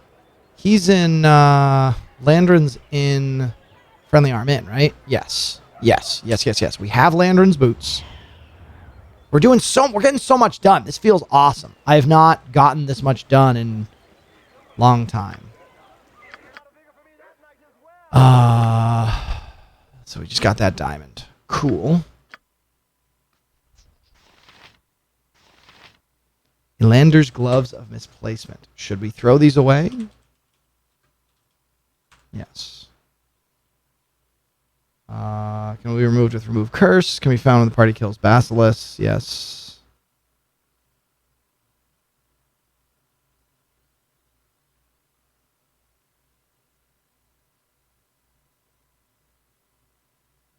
[SPEAKER 2] He's in... Landron's in Friendly Arm Inn, right? Yes. Yes. We have Landron's boots. We're getting so much done. This feels awesome. I have not gotten this much done in a long time. So we just got that diamond. Cool. Elander's Gloves of Misplacement. Should we throw these away? Yes. Can we removed with Remove Curse? Can be found when the party kills Basilisk? Yes.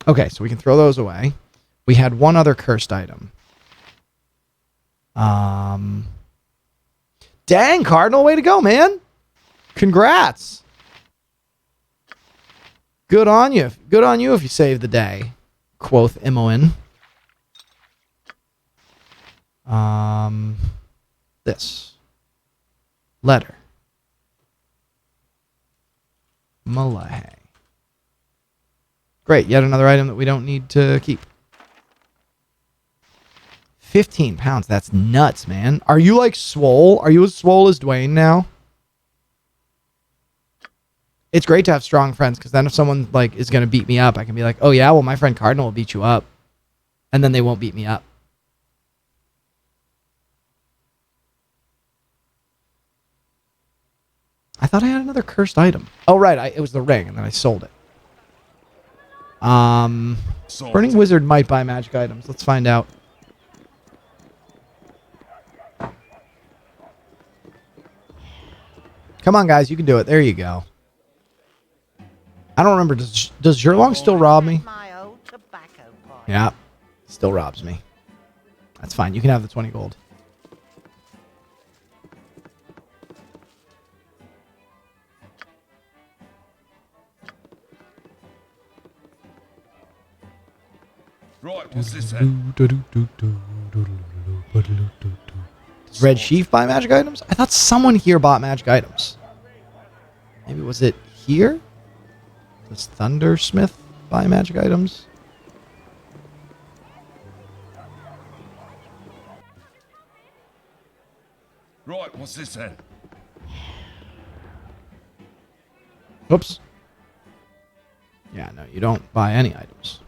[SPEAKER 2] Okay, so we can throw those away. We had one other cursed item. Dang, Cardinal, way to go, man. Congrats. Good on you. Good on you if you saved the day, quoth Imoen. This. Letter. Malahay. Great, yet another item that we don't need to keep. 15 pounds. That's nuts, man. Are you like swole? Are you as swole as Dwayne now? It's great to have strong friends because then if someone like is going to beat me up, I can be like, oh yeah, well my friend Cardinal will beat you up. And then they won't beat me up. I thought I had another cursed item. Oh right, it was the ring and then I sold it. Burning Wizard might buy magic items. Let's find out. Come on, guys. You can do it. There you go. I don't remember. Does Zhurlong still rob me? Yeah. Still robs me. That's fine. You can have the 20 gold.
[SPEAKER 1] Right, what's this then?
[SPEAKER 2] Does Red Sheaf buy magic items? I thought someone here bought magic items. Maybe was it here? Does Thundersmith buy magic items?
[SPEAKER 1] Right, what's this then?
[SPEAKER 2] Oops. Yeah, no, you don't buy any items.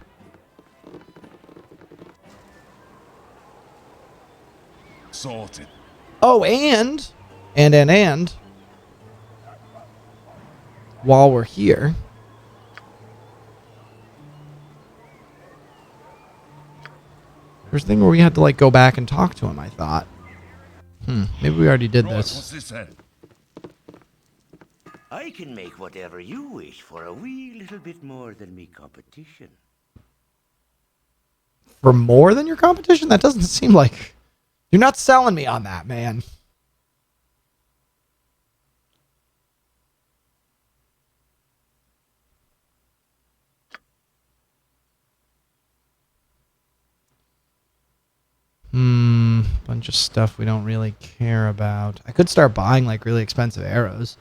[SPEAKER 1] Sorted.
[SPEAKER 2] Oh, and while we're here, there's a thing where we had to like go back and talk to him, I thought. Maybe we already did this.
[SPEAKER 1] What's this then?
[SPEAKER 10] I can make whatever you wish for a wee little bit more than me competition.
[SPEAKER 2] For more than your competition? That doesn't seem like... You're not selling me on that, man. Bunch of stuff we don't really care about. I could start buying like really expensive arrows.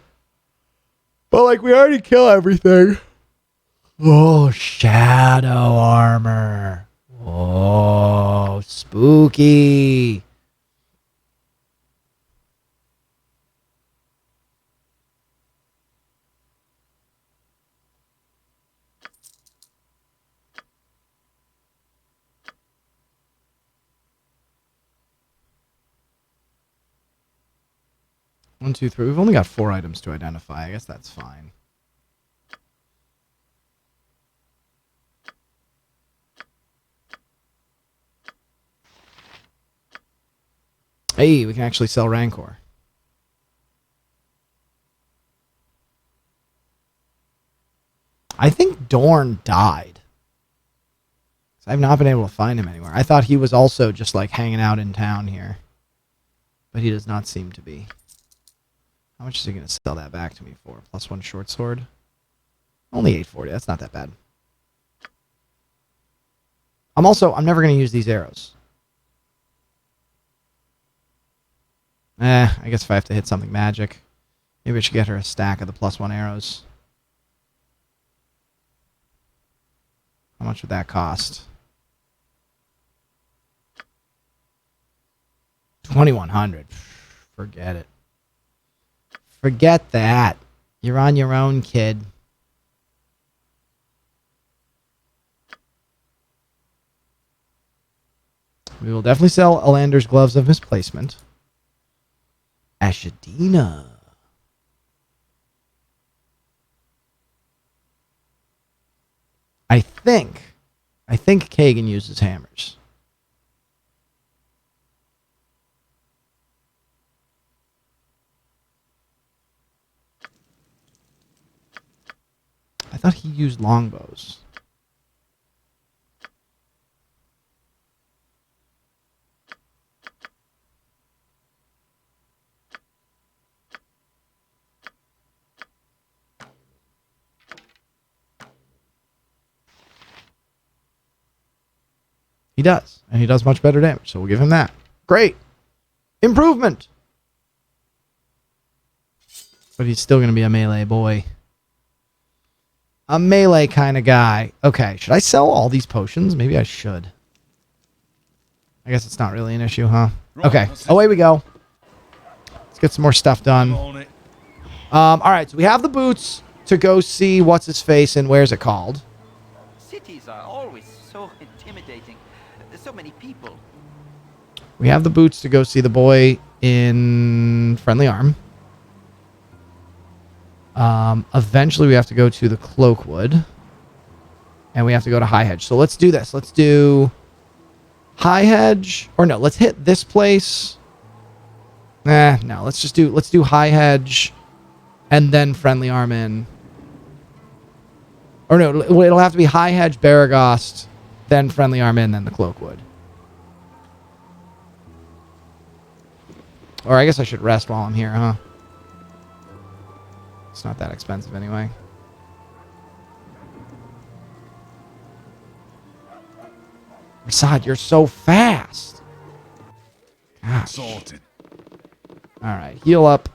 [SPEAKER 2] But like we already kill everything. Oh, shadow armor. Oh, spooky. One, two, three. We've only got 4 items to identify. I guess that's fine. Hey, we can actually sell Rancor. I think Dorn died. I've not been able to find him anywhere. I thought he was also just like hanging out in town here. But he does not seem to be. How much is he going to sell that back to me for? +1 short sword? Only 840. That's not that bad. I'm never going to use these arrows. I guess if I have to hit something magic. Maybe I should get her a stack of the +1 arrows. How much would that cost? 2,100. Forget it. Forget that. You're on your own, kid. We will definitely sell Alander's Gloves of Misplacement. Ashadina. I think Kagan uses hammers. I thought he used longbows. He does. And he does much better damage, so we'll give him that. Great. Improvement. But he's still going to be a melee boy. A melee kind of guy. Okay, should I sell all these potions? Maybe I should. I guess it's not really an issue, huh? Okay, away we go. Let's get some more stuff done. All right, so we have the boots to go see what's-his-face and where's it called?
[SPEAKER 4] Cities are always so intimidating. There's so many people.
[SPEAKER 2] We have the boots to go see the boy in Friendly Arm. Eventually we have to go to the Cloakwood. And we have to go to High Hedge. So let's do this. Let's do High Hedge. Or no, let's hit this place. No, let's do High Hedge and then Friendly Arm in. Or no, it'll have to be High Hedge, Baragost, then Friendly Arm in, then the Cloakwood. Or I guess I should rest while I'm here, huh? It's not that expensive anyway. Rasad, you're so fast. Gosh.
[SPEAKER 1] Sorted.
[SPEAKER 2] All right, heal up.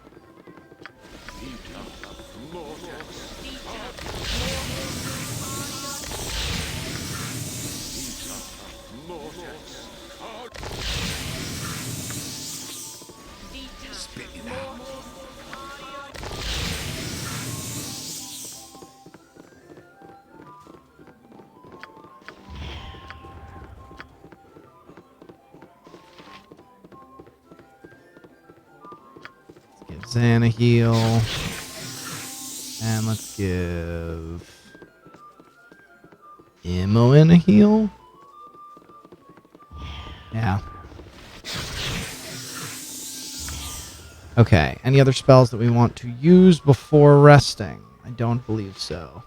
[SPEAKER 2] Xana heal. And let's give Imoen a heal. Yeah. Okay. Any other spells that we want to use before resting? I don't believe so.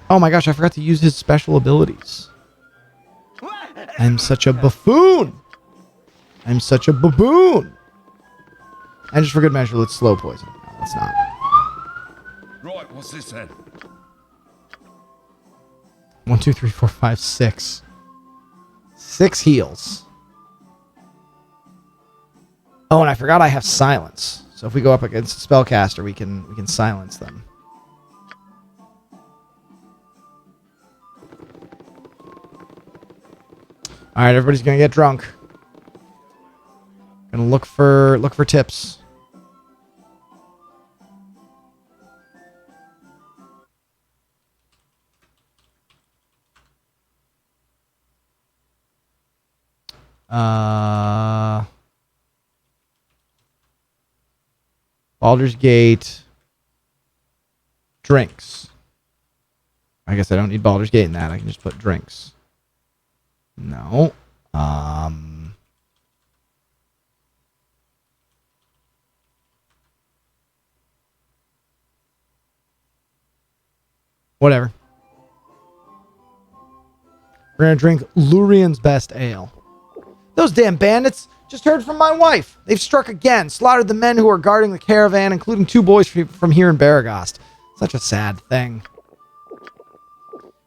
[SPEAKER 2] Oh my gosh, I forgot to use his special abilities. I'm such a buffoon. I'm such a baboon. And just for good measure, let's slow poison. No, let's not.
[SPEAKER 1] Right, what's this then?
[SPEAKER 2] 1, 2, 3, 4, 5, 6. 6 heals. Oh, and I forgot I have silence. So if we go up against a spellcaster, we can silence them. All right, everybody's gonna get drunk. Gonna look for tips. Baldur's Gate. Drinks. I guess I don't need Baldur's Gate in that. I can just put drinks. No. Whatever. We're going to drink Lurian's best ale. Those damn bandits. Just heard from my wife. They've struck again, slaughtered the men who are guarding the caravan, including 2 boys from here in Baragast. Such a sad thing.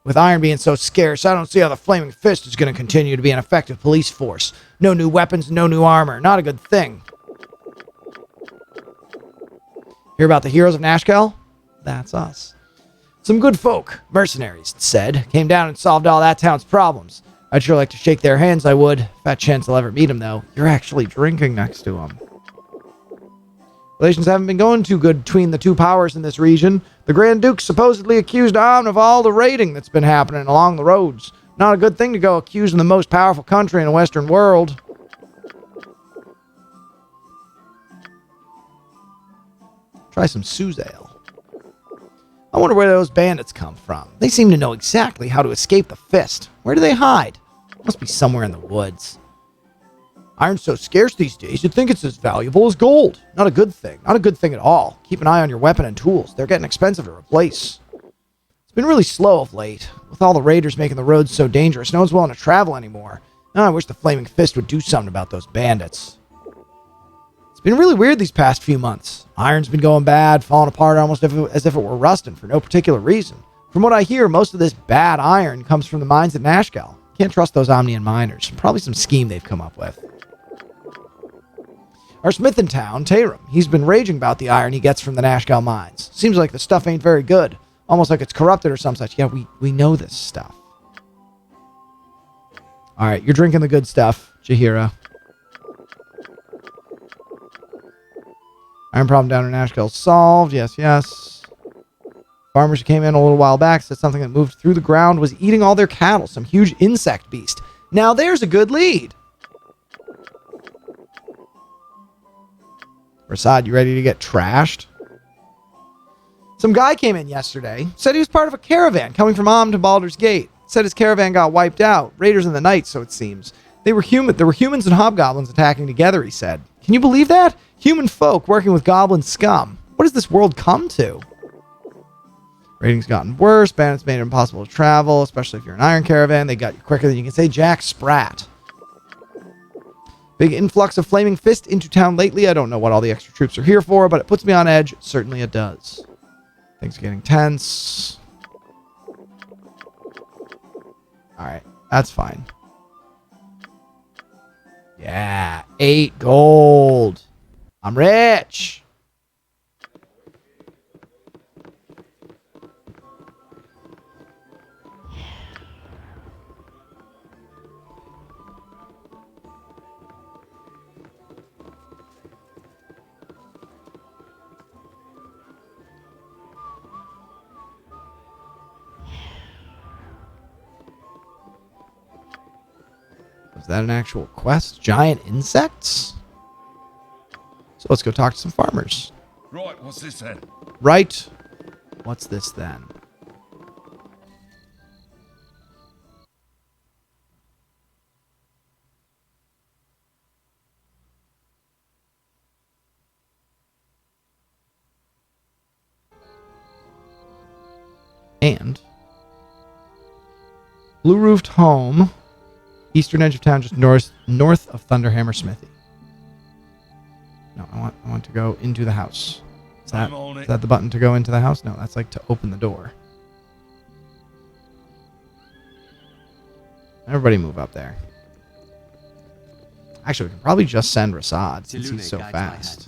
[SPEAKER 2] With iron being so scarce, I don't see how the Flaming Fist is going to continue to be an effective police force. No new weapons, no new armor. Not a good thing. Hear about the heroes of Nashkel? That's us. Some good folk, mercenaries, it said, came down and solved all that town's problems. I'd sure like to shake their hands, I would. Fat chance I'll ever meet them, though. You're actually drinking next to them. Relations haven't been going too good between the 2 powers in this region. The Grand Duke supposedly accused Amn of all the raiding that's been happening along the roads. Not a good thing to go accusing the most powerful country in the Western world. Try some Suze ale. I wonder where those bandits come from. They seem to know exactly how to escape the Fist. Where do they hide? Must be somewhere in the woods. Iron's so scarce these days, you'd think it's as valuable as gold. Not a good thing. Not a good thing at all. Keep an eye on your weapon and tools. They're getting expensive to replace. It's been really slow of late. With all the raiders making the roads so dangerous, no one's willing to travel anymore. Now I wish the Flaming Fist would do something about those bandits. It's been really weird these past few months. Iron's been going bad, falling apart almost as if it were rusting for no particular reason. From what I hear, most of this bad iron comes from the mines at Nashkel. Can't trust those Omnian miners. Probably some scheme they've come up with. Our smith in town, Tarum, he's been raging about the iron he gets from the Nashkel mines. Seems like the stuff ain't very good. Almost like it's corrupted or some such. Yeah, we know this stuff. Alright, you're drinking the good stuff, Jaheira. Iron problem down in Nashkel solved. Yes, yes. Farmers who came in a little while back said something that moved through the ground was eating all their cattle. Some huge insect beast. Now there's a good lead. Rasad, you ready to get trashed? Some guy came in yesterday. Said he was part of a caravan coming from Amn to Baldur's Gate. Said his caravan got wiped out. Raiders in the night, so it seems. There were humans and hobgoblins attacking together, he said. Can you believe that? Human folk working with goblin scum. What has this world come to? Raiding's gotten worse. Bandits made it impossible to travel, especially if you're an iron caravan. They got you quicker than you can say Jack Sprat. Big influx of Flaming Fist into town lately. I don't know what all the extra troops are here for, but it puts me on edge. Certainly it does. Things are getting tense. Alright, that's fine. Yeah, 8 gold. I'm rich. Is that an actual quest? Giant insects? So let's go talk to some farmers.
[SPEAKER 1] Right, what's this then?
[SPEAKER 2] Right. What's this then? And blue roofed home. Eastern edge of town, just north of Thunderhammer Smithy. No, I want to go into the house. Is that the button to go into the house? No, that's like to open the door. Everybody move up there. Actually, we can probably just send Rasad since he's so fast.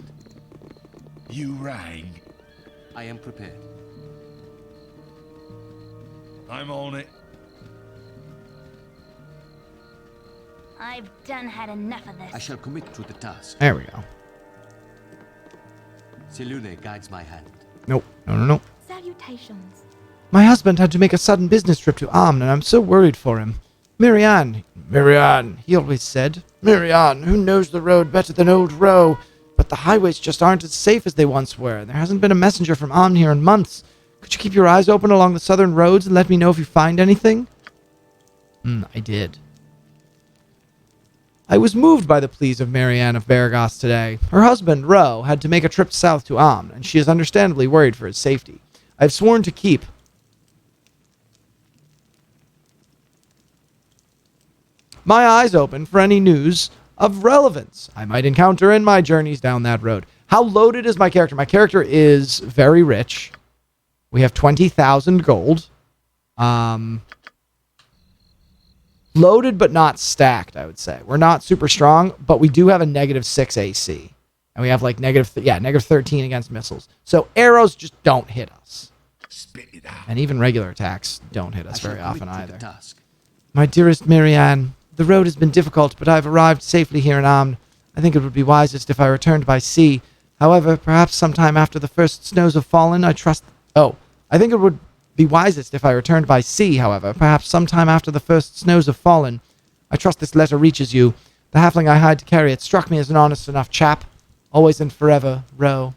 [SPEAKER 1] You rang.
[SPEAKER 11] I am prepared.
[SPEAKER 1] I'm on it.
[SPEAKER 5] I've done had enough of this.
[SPEAKER 11] I shall commit to the task.
[SPEAKER 2] There we go.
[SPEAKER 11] Selune guides my hand.
[SPEAKER 2] Nope. No.
[SPEAKER 5] Salutations.
[SPEAKER 2] My husband had to make a sudden business trip to Amn, and I'm so worried for him. Marianne, he always said. Marianne, who knows the road better than old Roe? But the highways just aren't as safe as they once were. There hasn't been a messenger from Amn here in months. Could you keep your eyes open along the southern roads and let me know if you find anything? I did. I was moved by the pleas of Marianne of Baragast today. Her husband, Roe, had to make a trip south to Amn, and she is understandably worried for his safety. I have sworn to keep my eyes open for any news of relevance I might encounter in my journeys down that road. How loaded is my character? My character is very rich. We have 20,000 gold. Loaded but not stacked, I would say. We're not super strong, but we do have a -6 AC. And we have like -13 against missiles. So arrows just don't hit us.
[SPEAKER 1] Spit it out.
[SPEAKER 2] And even regular attacks don't hit us very often
[SPEAKER 11] The
[SPEAKER 2] either.
[SPEAKER 11] task.
[SPEAKER 2] My dearest Marianne, the road has been difficult, but I've arrived safely here in Amn. I think it would be wisest if I returned by sea. However, perhaps sometime after the first snows have fallen, I think it would be wisest if I returned by sea, however. Perhaps sometime after the first snows have fallen. I trust this letter reaches you. The halfling I hired to carry it struck me as an honest enough chap. Always and forever, Ro.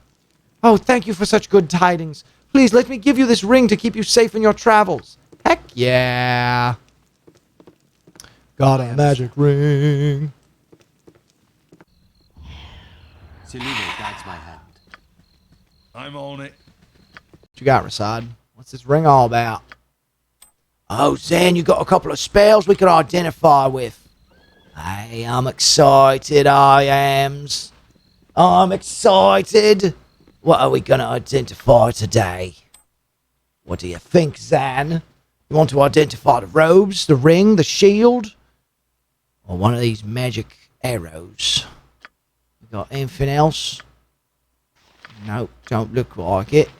[SPEAKER 2] Oh, thank you for such good tidings. Please, let me give you this ring to keep you safe in your travels. Heck yeah. Got a magic ring.
[SPEAKER 11] Selene guides my hand.
[SPEAKER 1] I'm on it.
[SPEAKER 2] What you got, Rasad? What's this ring all about? Oh, Zan, you got a couple of spells we can identify with. Hey, I'm excited, I ams. I'm excited. What are we going to identify today? What do you think, Zan? You want to identify the robes, the ring, the shield? Or one of these magic arrows? You got anything else? Nope, don't look like it.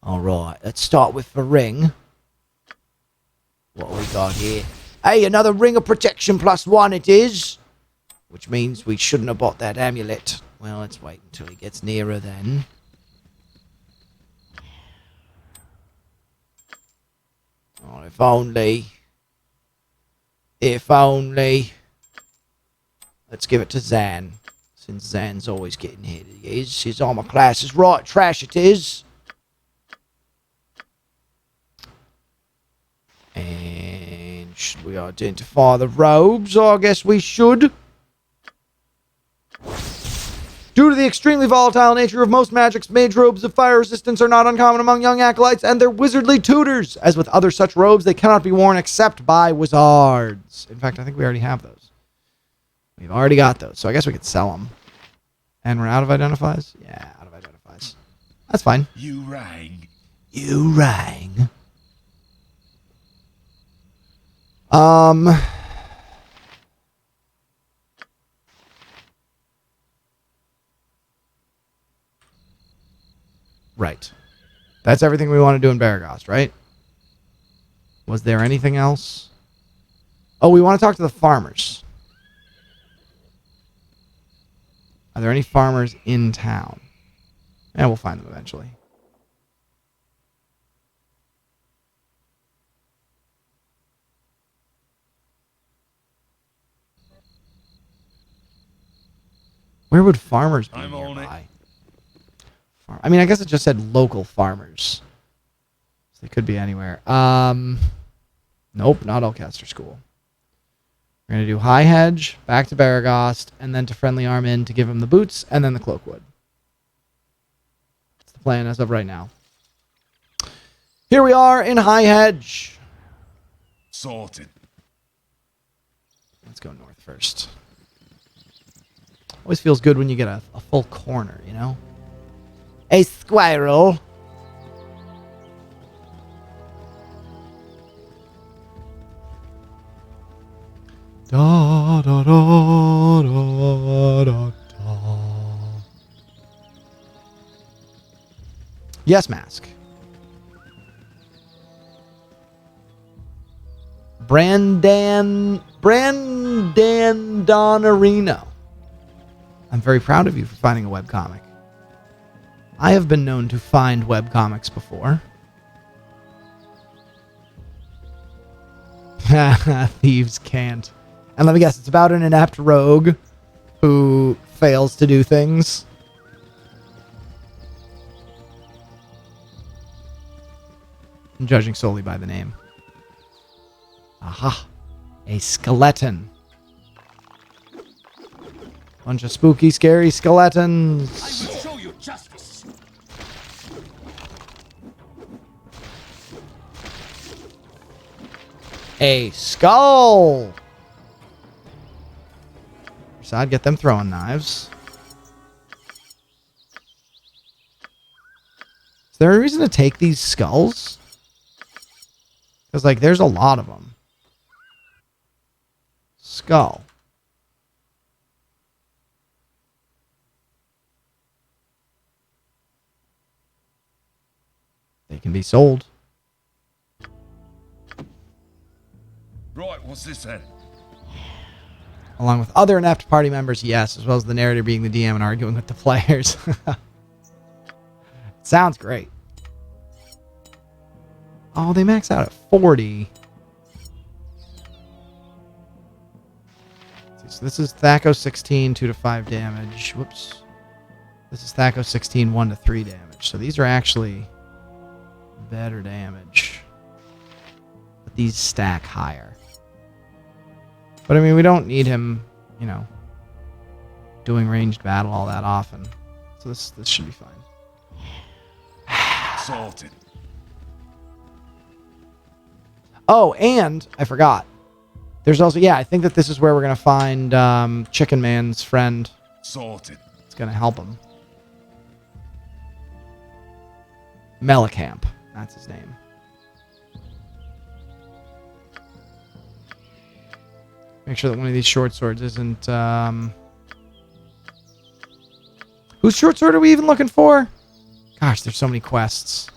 [SPEAKER 2] Alright, let's start with the ring. What have we got here? Hey, another ring of protection +1 it is. Which means we shouldn't have bought that amulet. Well, let's wait until he gets nearer then. Oh, if only. If only. Let's give it to Zan. Since Zan's always getting hit. His armor class is right. Trash it is. And should we identify the robes? I guess we should. Due to the extremely volatile nature of most magics, mage robes of fire resistance are not uncommon among young acolytes and their wizardly tutors. As with other such robes, they cannot be worn except by wizards. In fact, I think we already have those. We've already got those, so I guess we could sell them. And we're out of identifies? Yeah, out of identifies. That's fine.
[SPEAKER 1] You rang.
[SPEAKER 2] You rang. Right. That's everything we want to do in Baragost, right? Was there anything else? Oh, we want to talk to the farmers. Are there any farmers in town? Yeah, we'll find them eventually. Where would farmers be nearby? I mean, I guess it just said local farmers. So they could be anywhere. Nope, not Alcaster School. We're going to do High Hedge, back to Baragost, and then to Friendly Arm Inn to give him the boots, and then the Cloakwood. That's the plan as of right now. Here we are in High Hedge.
[SPEAKER 1] Sorted.
[SPEAKER 2] Let's go north first. Always feels good when you get a full corner, you know? A squirrel. Da da da da da da. Yes, Mask. Brandon Donarino. I'm very proud of you for finding a webcomic. I have been known to find webcomics before. Thieves can't. And let me guess, it's about an inept rogue who fails to do things. I'm judging solely by the name. Aha. A skeleton. Bunch of spooky, scary skeletons.
[SPEAKER 11] I will show you justice.
[SPEAKER 2] A skull. side. Get them throwing knives. Is there a reason to take these skulls? Because, like, there's a lot of them. Skull. They can be sold.
[SPEAKER 1] Right, what's this then?
[SPEAKER 2] Along with other inept party members, yes, as well as the narrator being the DM and arguing with the players. Sounds great. Oh, they max out at 40. So this is Thaco 16, 2 to 5 damage. Whoops. This is Thaco 16, 1 to 3 damage. So these are actually better damage. But these stack higher. But I mean, we don't need him, you know, doing ranged battle all that often. So this should be fine.
[SPEAKER 1] Sorted.
[SPEAKER 2] Oh, and I forgot. There's also, yeah, I think that this is where we're going to find Chicken Man's friend.
[SPEAKER 1] Sorted.
[SPEAKER 2] It's going to help him. Melicamp. That's his name. Make sure that one of these short swords isn't... Whose short sword are we even looking for? Gosh, there's so many quests.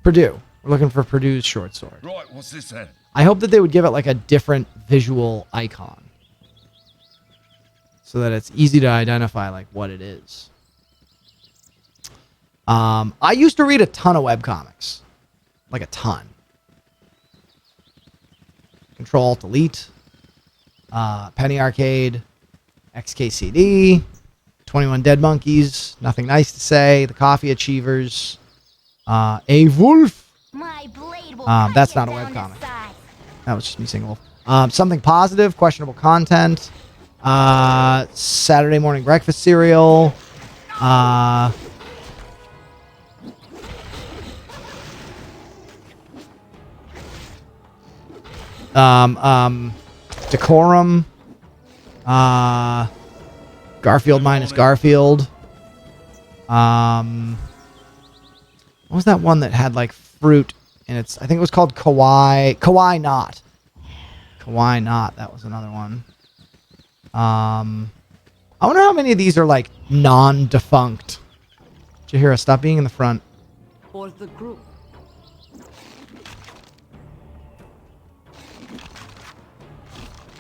[SPEAKER 2] Purdue. We're looking for Purdue's short sword.
[SPEAKER 1] Right, what's this then?
[SPEAKER 2] I hope that they would give it like a different visual icon. So that it's easy to identify like what it is. I used to read a ton of webcomics. Like a ton. Control-Alt-Delete. Penny Arcade. XKCD. 21 Dead Monkeys. Nothing nice to say. The Coffee Achievers. A Wolf. That's not a webcomic. That was just me saying wolf. Something Positive. Questionable Content. Saturday Morning Breakfast Cereal. Decorum. Garfield minus Garfield. What was that one that had like fruit in its? I think it was called Kawaii. Kawaii Not. Kawaii Not. That was another one. I wonder how many of these are like non-defunct. Jahira, stop being in the front.
[SPEAKER 3] For the group.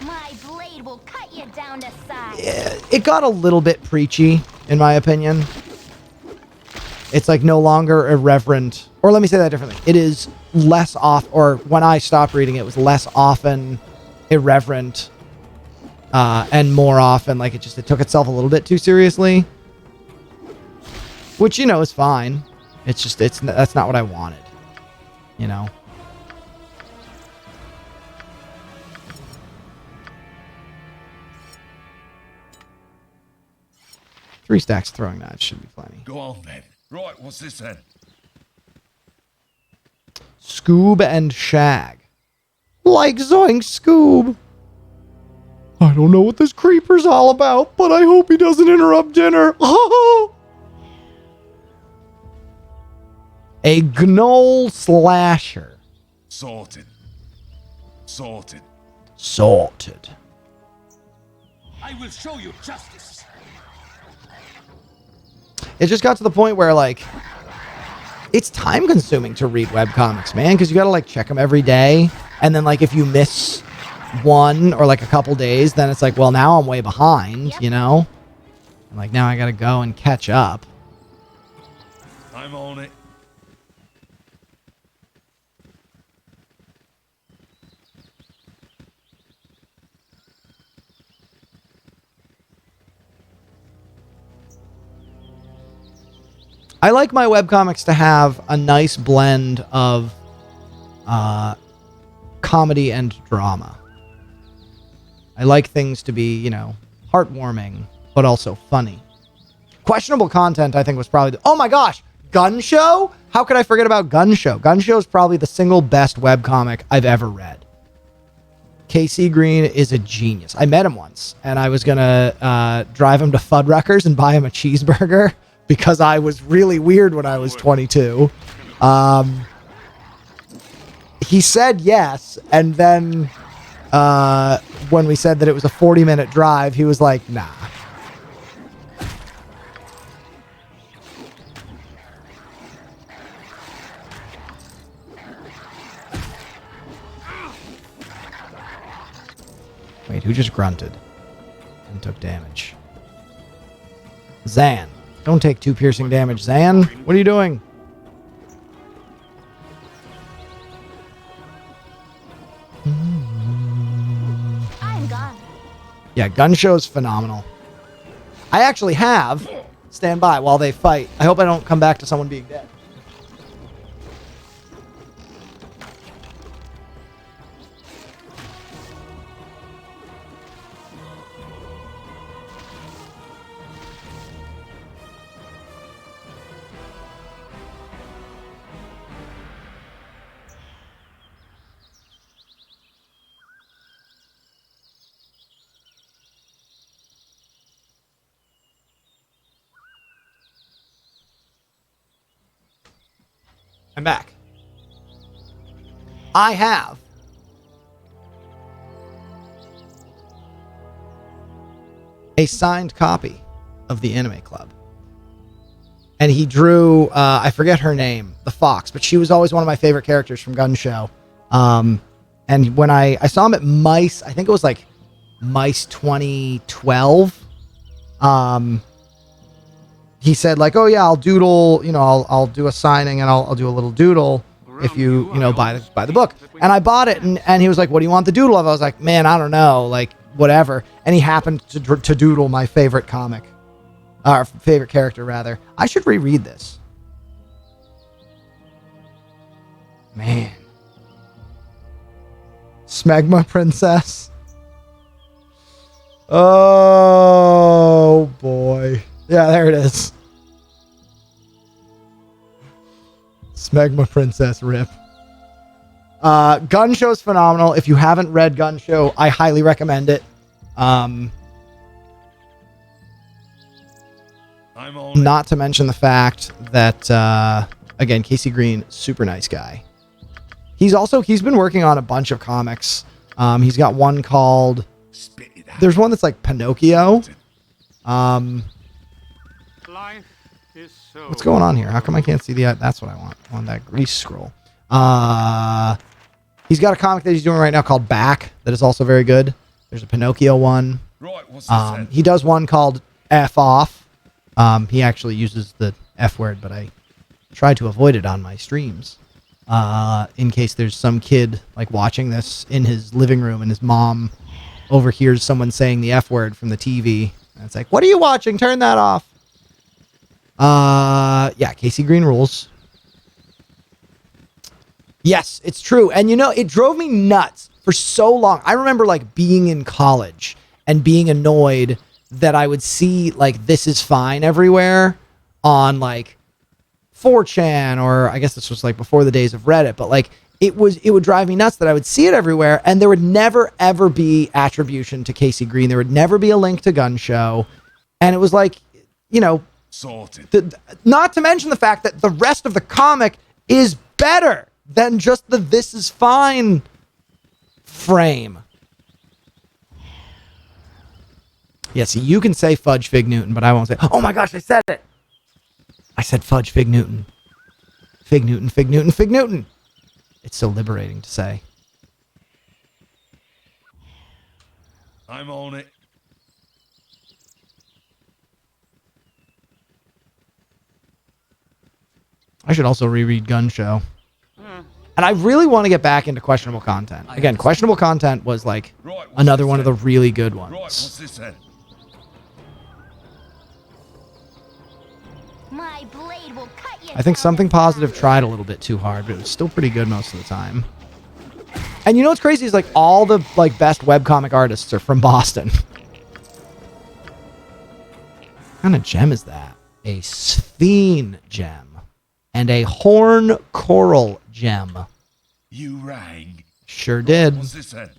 [SPEAKER 5] My blade will cut you down to size.
[SPEAKER 2] It got a little bit preachy, in my opinion. It's like no longer irreverent. Or let me say that differently. It is less off, or when I stopped reading it was less often irreverent. And more often, like it took itself a little bit too seriously. Which, you know, is fine. It's just, that's not what I wanted. You know? Three stacks of throwing knives should be plenty.
[SPEAKER 1] Go on then. Right, what's this then?
[SPEAKER 2] Scoob and Shag. Like Zoink Scoob. I don't know what this creeper's all about, but I hope he doesn't interrupt dinner. A gnoll slasher.
[SPEAKER 1] Sorted. Sorted.
[SPEAKER 2] Sorted.
[SPEAKER 11] I will show you justice.
[SPEAKER 2] It just got to the point where, like, it's time consuming to read webcomics, man, because you got to, like, check them every day. And then, like, if you miss one or, like, a couple days, then it's like, well, now I'm way behind, you know? And, like, now I got to go and catch up.
[SPEAKER 1] I'm on it.
[SPEAKER 2] I like my webcomics to have a nice blend of comedy and drama. I like things to be, you know, heartwarming, but also funny. Questionable Content, I think, was probably... oh my gosh! Gun Show? How could I forget about Gun Show? Gun Show is probably the single best webcomic I've ever read. KC Green is a genius. I met him once, and I was gonna drive him to Fuddruckers and buy him a cheeseburger because I was really weird when I was 22. He said yes, and then when we said that it was a 40-minute drive, he was like, nah. Wait, who just grunted and took damage? Zan. Don't take 2 piercing damage, Zan. What are you doing?
[SPEAKER 5] I'm gone.
[SPEAKER 2] Yeah, gun show's phenomenal. I actually have. Stand by while they fight. I hope I don't come back to someone being dead. I'm back. I have a signed copy of the Anime Club. And he drew, I forget her name, the fox, but she was always one of my favorite characters from Gun Show. And when I saw him at Mice, I think it was like Mice 2012, he said like, oh yeah, I'll doodle, I'll do a signing and I'll do a little doodle if you buy the book. And I bought it and he was like, what do you want the doodle of? I was like, man, I don't know, like whatever. And he happened to doodle my favorite comic, or favorite character rather. I should reread this. Man. Smegma Princess. Oh boy. Yeah, there it is. Smegma Princess rip. Gun Show's phenomenal. If you haven't read Gun Show, I highly recommend it. Not to mention the fact that, again, Casey Green, super nice guy. He's been working on a bunch of comics. He's got one called, there's one that's like Pinocchio. What's going on here? How come I can't see that's what I want. I want that grease scroll. He's got a comic that he's doing right now called Back that is also very good. There's a Pinocchio one. He does one called F Off. He actually uses the F word, but I try to avoid it on my streams. In case there's some kid like watching this in his living room and his mom overhears someone saying the F word from the TV. And it's like, what are you watching? Turn that off. Yeah, Casey Green rules. Yes, it's true. And it drove me nuts for so long. I remember like being in college and being annoyed that I would see like This Is Fine everywhere on like 4chan, or I guess this was like before the days of Reddit, but like it would drive me nuts that I would see it everywhere and there would never ever be attribution to Casey Green. There would never be a link to Gun Show. And it was like, sorted. Not to mention the fact that the rest of the comic is better than just the This Is Fine frame. Yeah, see, you can say Fudge Fig Newton, but I won't say, oh my gosh, I said it. I said Fudge Fig Newton. Fig Newton, Fig Newton, Fig Newton. It's so liberating to say.
[SPEAKER 1] I'm on it.
[SPEAKER 2] I should also reread Gun Show. And I really want to get back into questionable content. Again, questionable content was like another one of the really good ones.
[SPEAKER 1] Right, what's this then?
[SPEAKER 5] My blade will cut you.
[SPEAKER 2] I think Something Positive tried a little bit too hard, but it was still pretty good most of the time. And you know what's crazy is like all the like best webcomic artists are from Boston. What kind of gem is that? A Sphene gem. And a Horn Coral gem.
[SPEAKER 1] You rang.
[SPEAKER 2] Sure did.
[SPEAKER 1] What's this then?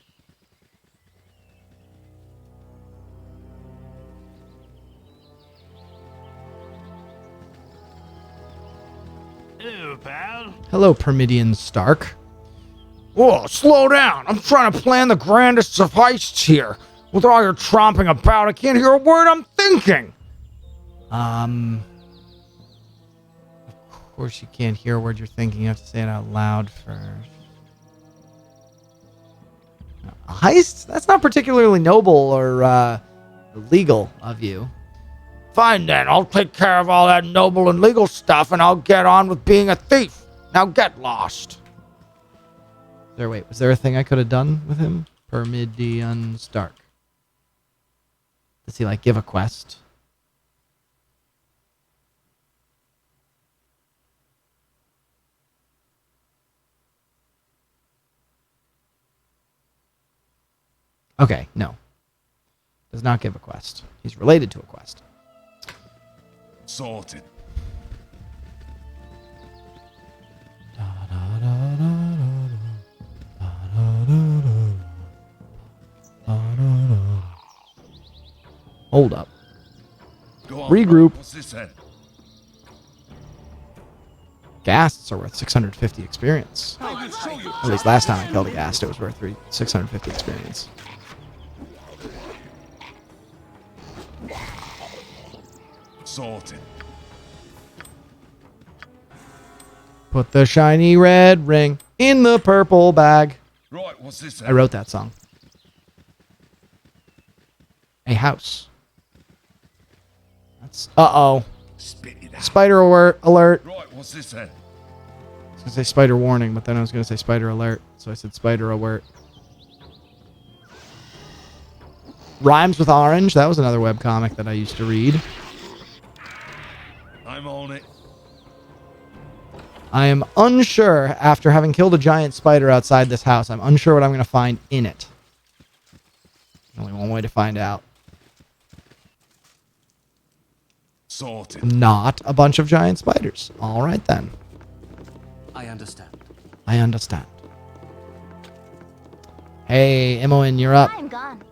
[SPEAKER 11] Hello, pal.
[SPEAKER 2] Hello, Permidian Stark. Whoa, slow down. I'm trying to plan the grandest of heists here. With all your tromping about, I can't hear a word I'm thinking. Of course you can't hear a word you're thinking. You have to say it out loud first. A heist? That's not particularly noble or legal of you. Fine then, I'll take care of all that noble and legal stuff and I'll get on with being a thief. Now get lost. Was there a thing I could have done with him? Permidian Stark. Does he, like, give a quest? Okay, no. Does not give a quest. He's related to a quest.
[SPEAKER 1] Sorted.
[SPEAKER 2] Hold up.
[SPEAKER 1] Go on,
[SPEAKER 2] Regroup.
[SPEAKER 1] What's this then?
[SPEAKER 2] Ghasts are worth 650 experience.
[SPEAKER 11] I will show you.
[SPEAKER 2] At least last time I killed a ghast, it was worth 650 experience.
[SPEAKER 1] Sorted.
[SPEAKER 2] Put the shiny red ring in the purple bag.
[SPEAKER 1] Right, what's this then?
[SPEAKER 2] I wrote that song. A house. That's uh-oh.
[SPEAKER 1] Spit it out.
[SPEAKER 2] Spider alert.
[SPEAKER 1] Right, what's this then?
[SPEAKER 2] I was going to say spider warning, but then I was going to say spider alert. So I said spider alert. Rhymes with Orange. That was another webcomic that I used to read.
[SPEAKER 1] I'm on it.
[SPEAKER 2] I am unsure, after having killed a giant spider outside this house, I'm unsure what I'm going to find in it. Only one way to find out.
[SPEAKER 1] Sorted.
[SPEAKER 2] Not a bunch of giant spiders. All right, then.
[SPEAKER 11] I understand.
[SPEAKER 2] I understand. Hey, Imoen, you're up.
[SPEAKER 5] I'm gone.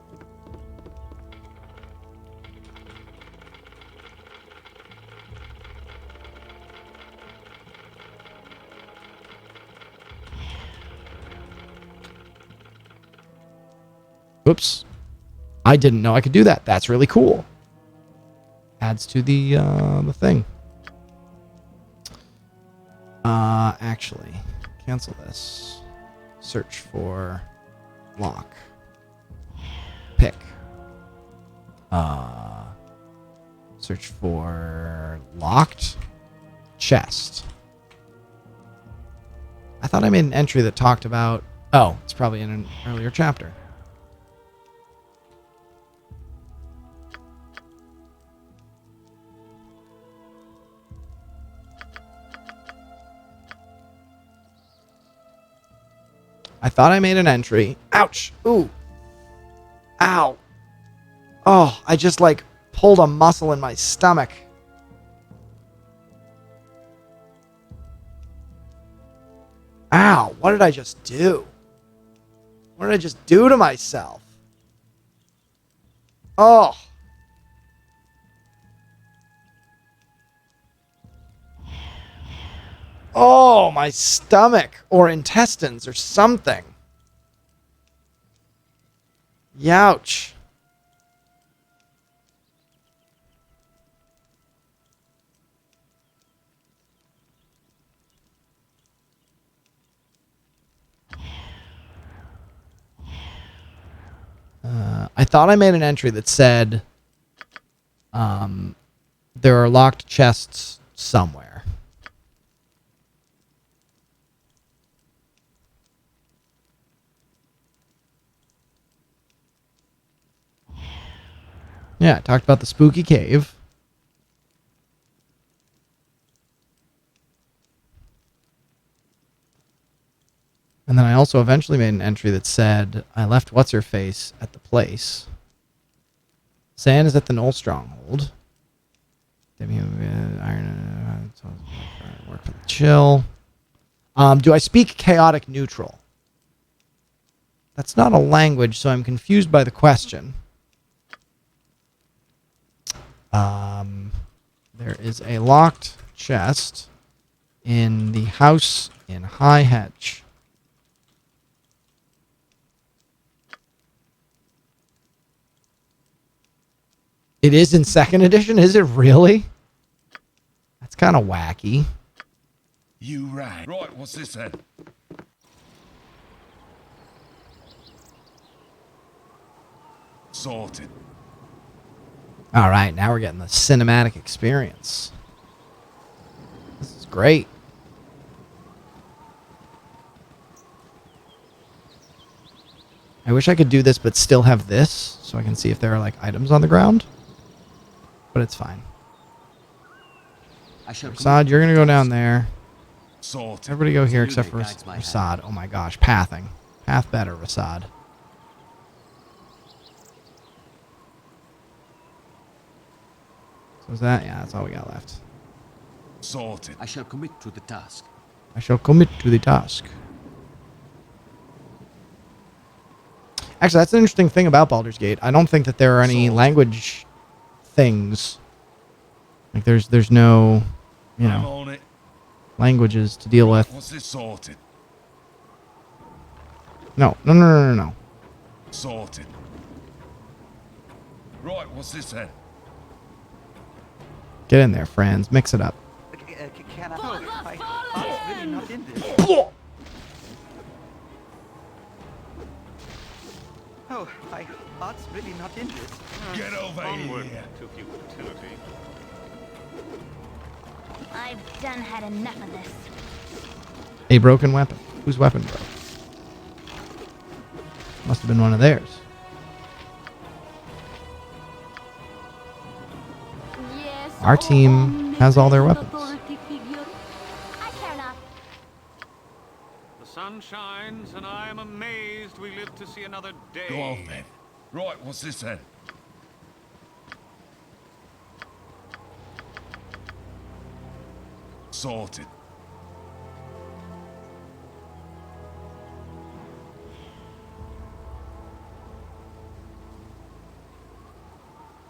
[SPEAKER 2] Oops. I didn't know I could do that. That's really cool. Adds to the thing. Actually, cancel this. Search for lock. Pick. Search for locked chest. I thought I made an entry that talked about... Oh, it's probably in an earlier chapter. I thought I made an entry. Ouch. Ooh. Ow. Oh, I just, like, pulled a muscle in my stomach. Ow. What did I just do? What did I just do to myself? Oh. Oh, my stomach or intestines or something. Youch. I thought I made an entry that said there are locked chests somewhere. Yeah, I talked about the spooky cave. And then I also eventually made an entry that said, I left What's-Her-Face at the place. San is at the Knoll Stronghold. Iron, work for the chill. Do I speak chaotic neutral? That's not a language, so I'm confused by the question. There is a locked chest in the house in High Hedge. It is in 2nd edition? Is it really? That's kind of wacky.
[SPEAKER 1] You right. Right, what's this then? Sorted.
[SPEAKER 2] All right, now we're getting the cinematic experience. This is great. I wish I could do this but still have this so I can see if there are like items on the ground. But it's fine. Rasad, you're going to go down there.
[SPEAKER 1] Sorted.
[SPEAKER 2] Everybody go here except for Rasad. Oh my gosh, pathing. Path better, Rasad. So is that? Yeah, that's all we got left.
[SPEAKER 1] Sorted.
[SPEAKER 11] I shall commit to the task.
[SPEAKER 2] I shall commit to the task. Actually, that's an interesting thing about Baldur's Gate. I don't think that there are any language things. Like there's no, you
[SPEAKER 1] I'm
[SPEAKER 2] know,
[SPEAKER 1] on it.
[SPEAKER 2] languages to deal with.
[SPEAKER 1] What's this sorted?
[SPEAKER 2] No.
[SPEAKER 1] Sorted. Right, what's this then?
[SPEAKER 2] Get in there, Frans. Mix it up.
[SPEAKER 4] Can I? Oh, my heart's really not in this. Oh, my heart's really not in this.
[SPEAKER 1] Get over
[SPEAKER 8] Onward
[SPEAKER 1] here.
[SPEAKER 8] to futility.
[SPEAKER 5] I've done had enough of this.
[SPEAKER 2] A broken weapon. Whose weapon broke? Must have been one of theirs.
[SPEAKER 3] Yes,
[SPEAKER 2] Our team has all their weapons.
[SPEAKER 5] I care not.
[SPEAKER 8] The sun shines, and I am amazed we live to see another day.
[SPEAKER 1] Go on then. Right, what's this then? Sorted.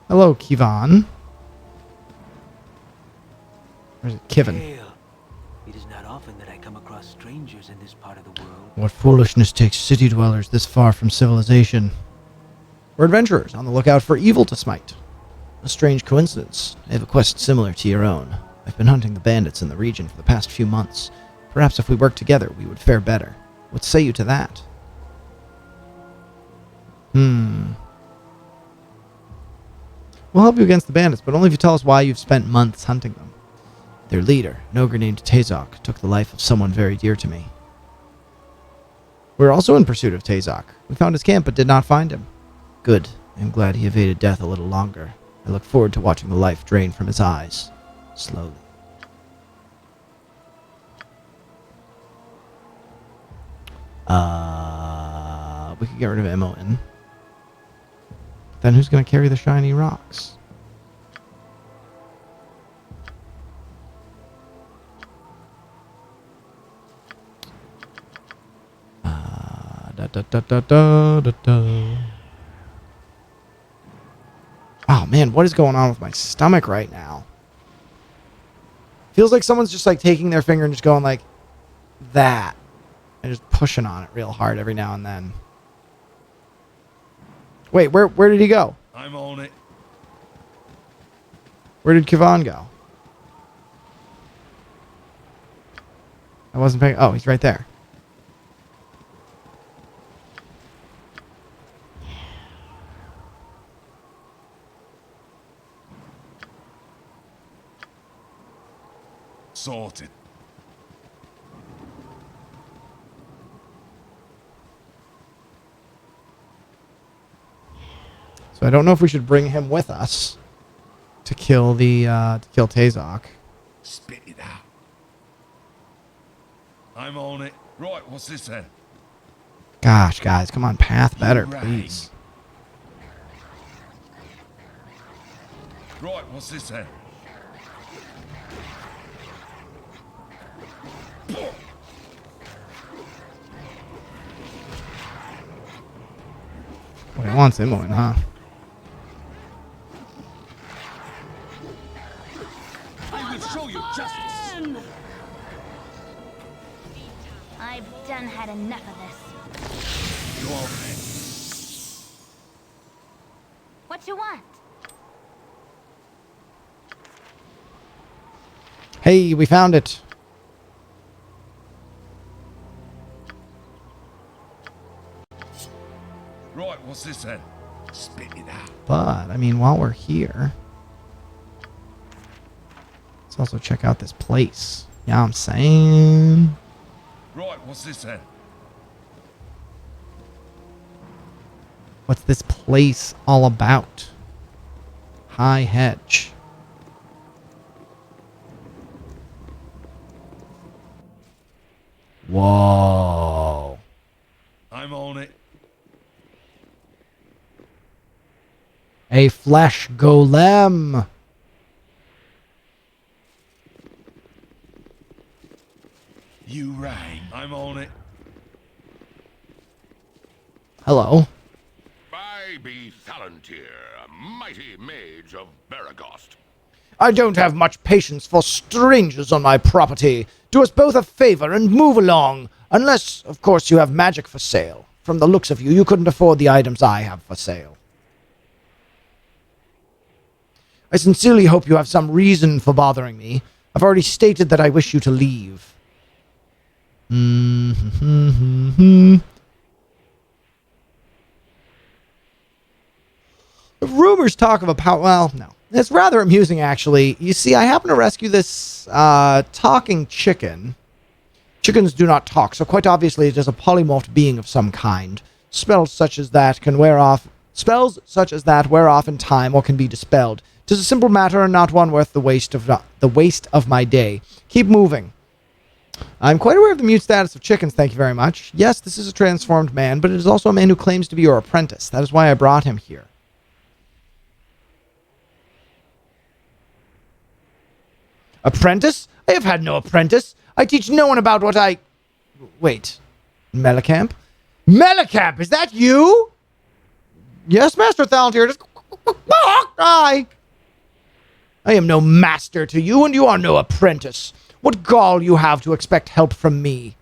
[SPEAKER 2] Hello, Kivan. Or is it Kivin?
[SPEAKER 12] Hail. It is not often that I come across strangers in this part of the world.
[SPEAKER 2] What foolishness takes city dwellers this far from civilization? We're adventurers on the lookout for evil to smite. A strange coincidence. I have a quest similar to your own. I've been hunting the bandits in the region for the past few months. Perhaps if we worked together, we would fare better. What say you to that? We'll help you against the bandits, but only if you tell us why you've spent months hunting them. Their leader, an ogre named Tazok, took the life of someone very dear to me. We're also in pursuit of Tazok. We found his camp but did not find him. Good. I'm glad he evaded death a little longer. I look forward to watching the life drain from his eyes. Slowly. We could get rid of Imoen. Then who's going to carry the shiny rocks? Oh man, what is going on with my stomach right now? Feels like someone's just like taking their finger and just going like that. And just pushing on it real hard every now and then. Wait, where did he go?
[SPEAKER 1] I'm on it.
[SPEAKER 2] Where did Kivan go? I wasn't paying. Oh, he's right there.
[SPEAKER 1] Sorted.
[SPEAKER 2] So I don't know if we should bring him with us to kill the to kill Tazok.
[SPEAKER 1] Spit it out. I'm on it. Right, what's this then?
[SPEAKER 2] Gosh, guys, come on, path better,
[SPEAKER 1] Right.
[SPEAKER 2] please.
[SPEAKER 1] Right, what's this then?
[SPEAKER 2] Well, he wants Imoen, huh?
[SPEAKER 11] I will show you justice.
[SPEAKER 5] enough of this.
[SPEAKER 1] Go on.
[SPEAKER 5] What you want?
[SPEAKER 2] Hey, we found it.
[SPEAKER 1] Right, what's this then? Spit it out.
[SPEAKER 2] But, I mean, while we're here, let's also check out this place. You know what I'm saying?
[SPEAKER 1] Right, what's this then?
[SPEAKER 2] What's this place all about? High Hedge. Whoa.
[SPEAKER 1] I'm on it.
[SPEAKER 2] A flesh golem.
[SPEAKER 1] You rang. I'm on it.
[SPEAKER 2] Hello.
[SPEAKER 6] I be Thalantir, a mighty mage of Baragost.
[SPEAKER 2] I don't have much patience for strangers on my property. Do us both a favor and move along. Unless, of course, you have magic for sale. From the looks of you, you couldn't afford the items I have for sale. I sincerely hope you have some reason for bothering me. I've already stated that I wish you to leave. Rumors talk of a power... Well, no. It's rather amusing, actually. You see, I happen to rescue this talking chicken. Chickens do not talk, so quite obviously it is a polymorphed being of some kind. Spells such as that wear off in time or can be dispelled. 'Tis a simple matter and not one worth the waste of my day. Keep moving. I'm quite aware of the mute status of chickens, thank you very much. Yes, this is a transformed man, but it is also a man who claims to be your apprentice. That is why I brought him here. Apprentice? I have had no apprentice. I teach no one about what I... Wait. Melicamp? Melicamp, is that you? Yes, Master Thalantir. I am no master to you, and you are no apprentice. What gall you have to expect help from me?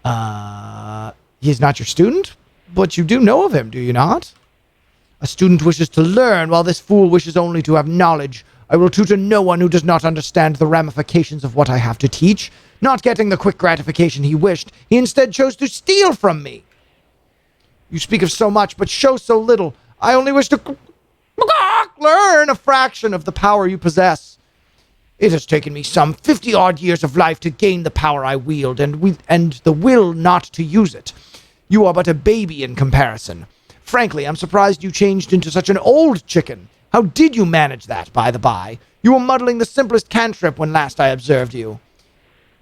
[SPEAKER 2] He is not your student? But you do know of him, do you not? A student wishes to learn, while this fool wishes only to have knowledge. I will tutor no one who does not understand the ramifications of what I have to teach. Not getting the quick gratification he wished, he instead chose to steal from me. You speak of so much, but show so little. I only wish to learn a fraction of the power you possess. It has taken me some 50-odd years of life to gain the power I wield, and the will not to use it. You are but a baby in comparison. Frankly, I'm surprised you changed into such an old chicken. How did you manage that, by the by? You were muddling the simplest cantrip when last I observed you.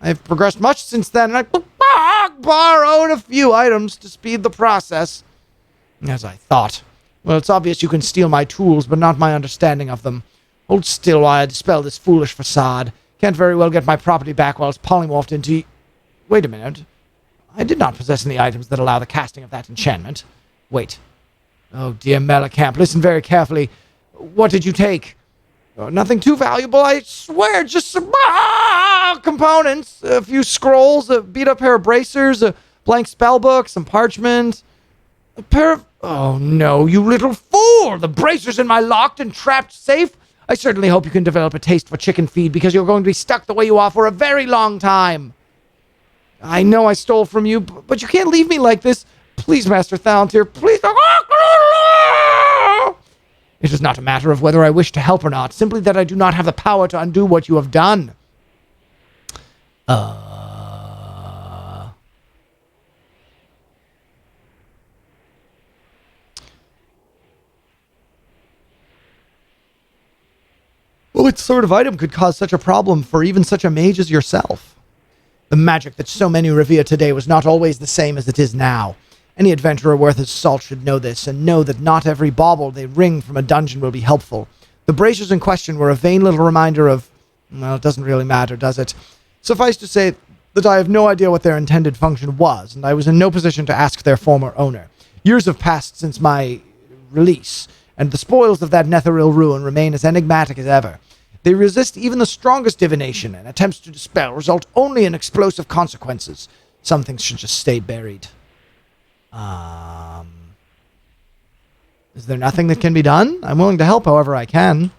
[SPEAKER 2] I have progressed much since then, and I borrowed a few items to speed the process. As I thought. Well, it's obvious you can steal my tools, but not my understanding of them. Hold still while I dispel this foolish facade. Can't very well get my property back while it's polymorphed into... Wait a minute. I did not possess any items that allow the casting of that enchantment. Wait. Oh, dear Melicamp, listen very carefully. What did you take? Oh, nothing too valuable, I swear. Just some components. A few scrolls, a beat-up pair of bracers, a blank spellbook, some parchment. A pair of... Oh, no, you little fool! The bracers in my locked and trapped safe? I certainly hope you can develop a taste for chicken feed, because you're going to be stuck the way you are for a very long time. I know I stole from you, but you can't leave me like this. Please, Master Thalantir, please. It is not a matter of whether I wish to help or not, simply that I do not have the power to undo what you have done. What sort of item could cause such a problem for even such a mage as yourself? The magic that so many revere today was not always the same as it is now. Any adventurer worth his salt should know this, and know that not every bauble they wring from a dungeon will be helpful. The bracers in question were a vain little reminder of... Well, it doesn't really matter, does it? Suffice to say that I have no idea what their intended function was, and I was in no position to ask their former owner. Years have passed since my release, and the spoils of that Netheril ruin remain as enigmatic as ever. They resist even the strongest divination, and attempts to dispel result only in explosive consequences. Some things should just stay buried. Is there nothing that can be done? I'm willing to help however I can.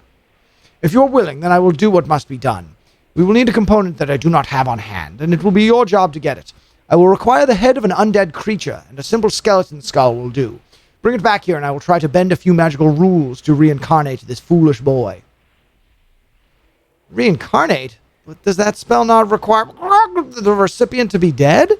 [SPEAKER 2] If you're willing, then I will do what must be done. We will need a component that I do not have on hand, and it will be your job to get it. I will require the head of an undead creature, and a simple skeleton skull will do. Bring it back here, and I will try to bend a few magical rules to reincarnate this foolish boy. Reincarnate? Does that spell not require the recipient to be dead?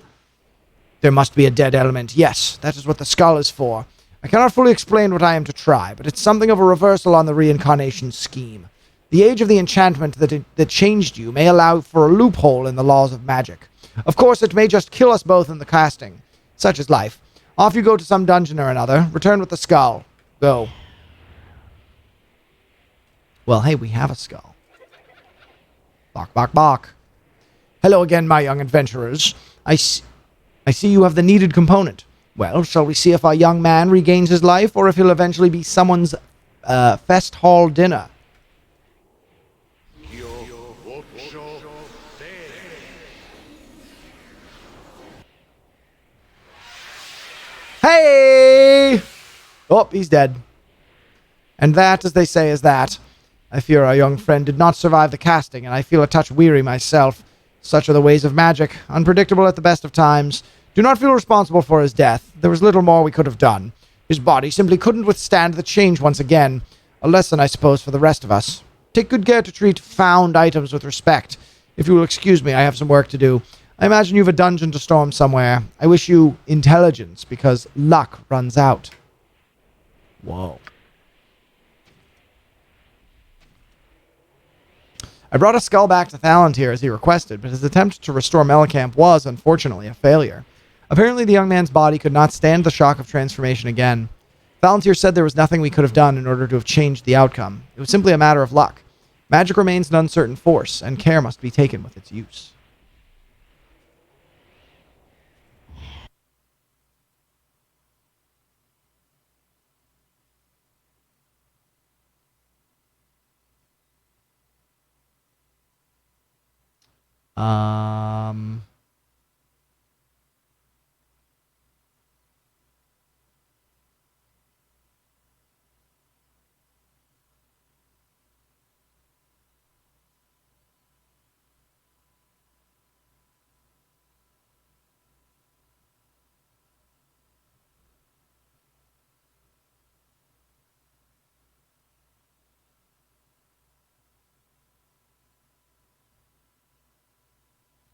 [SPEAKER 2] There must be a dead element. Yes, that is what the skull is for. I cannot fully explain what I am to try, but it's something of a reversal on the reincarnation scheme. The age of the enchantment that changed you may allow for a loophole in the laws of magic. Of course, it may just kill us both in the casting. Such is life. Off you go to some dungeon or another. Return with the skull. Go. Well, hey, we have a skull. Bok, bok, bok. Hello again, my young adventurers. I see you have the needed component. Well, shall we see if our young man regains his life, or if he'll eventually be someone's fest hall dinner? Hey! Oh, he's dead. And that, as they say, is that. I fear our young friend did not survive the casting, and I feel a touch weary myself. Such are the ways of magic, unpredictable at the best of times. Do not feel responsible for his death. There was little more we could have done. His body simply couldn't withstand the change once again. A lesson, I suppose, for the rest of us. Take good care to treat found items with respect. If you will excuse me, I have some work to do. I imagine you have a dungeon to storm somewhere. I wish you intelligence, because luck runs out. Whoa. I brought a skull back to Thalantir as he requested, but his attempt to restore Mellencamp was, unfortunately, a failure. Apparently the young man's body could not stand the shock of transformation again. Thalantir said there was nothing we could have done in order to have changed the outcome. It was simply a matter of luck. Magic remains an uncertain force, and care must be taken with its use.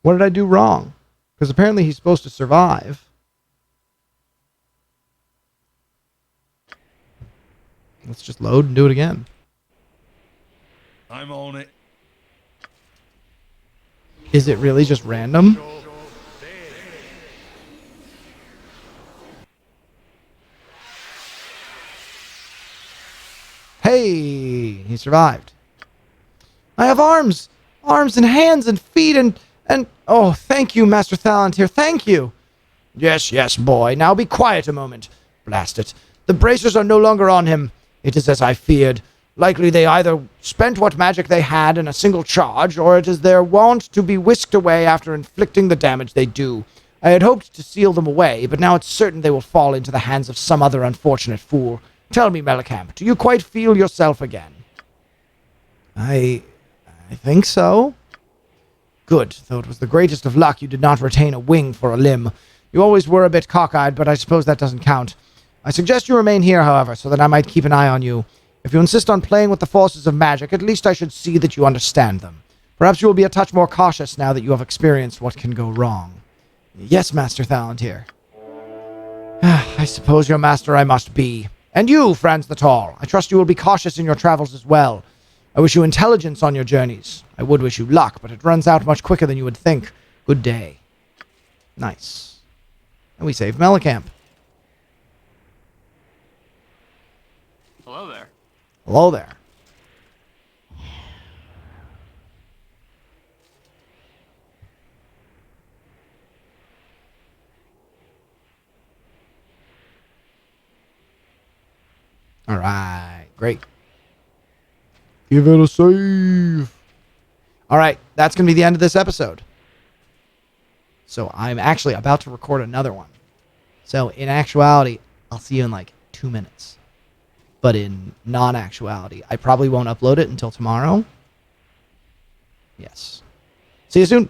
[SPEAKER 2] What did I do wrong? Because apparently he's supposed to survive. Let's just load and do it again.
[SPEAKER 1] I'm on it.
[SPEAKER 2] Is it really just random? Hey, he survived. I have arms and hands and feet and oh, thank you, Master Thalantir, thank you. Yes, boy. Now be quiet a moment. Blast it. The bracers are no longer on him. It is as I feared. Likely they either spent what magic they had in a single charge, or it is their wont to be whisked away after inflicting the damage they do. I had hoped to seal them away, but now it's certain they will fall into the hands of some other unfortunate fool. Tell me, Mellencamp, do you quite feel yourself again? I think so. Good, though it was the greatest of luck you did not retain a wing for a limb. You always were a bit cockeyed, but I suppose that doesn't count. I suggest you remain here, however, so that I might keep an eye on you. If you insist on playing with the forces of magic, at least I should see that you understand them. Perhaps you will be a touch more cautious now that you have experienced what can go wrong. Yes, Master Thalantir. I suppose your master I must be. And you, Frans the Tall. I trust you will be cautious in your travels as well. I wish you intelligence on your journeys. I would wish you luck, but it runs out much quicker than you would think. Good day. Nice. And we saved Mellencamp.
[SPEAKER 8] Hello there.
[SPEAKER 2] Hello there. All right, great. Give it a save. All right, that's going to be the end of this episode. So I'm actually about to record another one. So in actuality, I'll see you in like 2 minutes. But in non-actuality, I probably won't upload it until tomorrow. Yes. See you soon.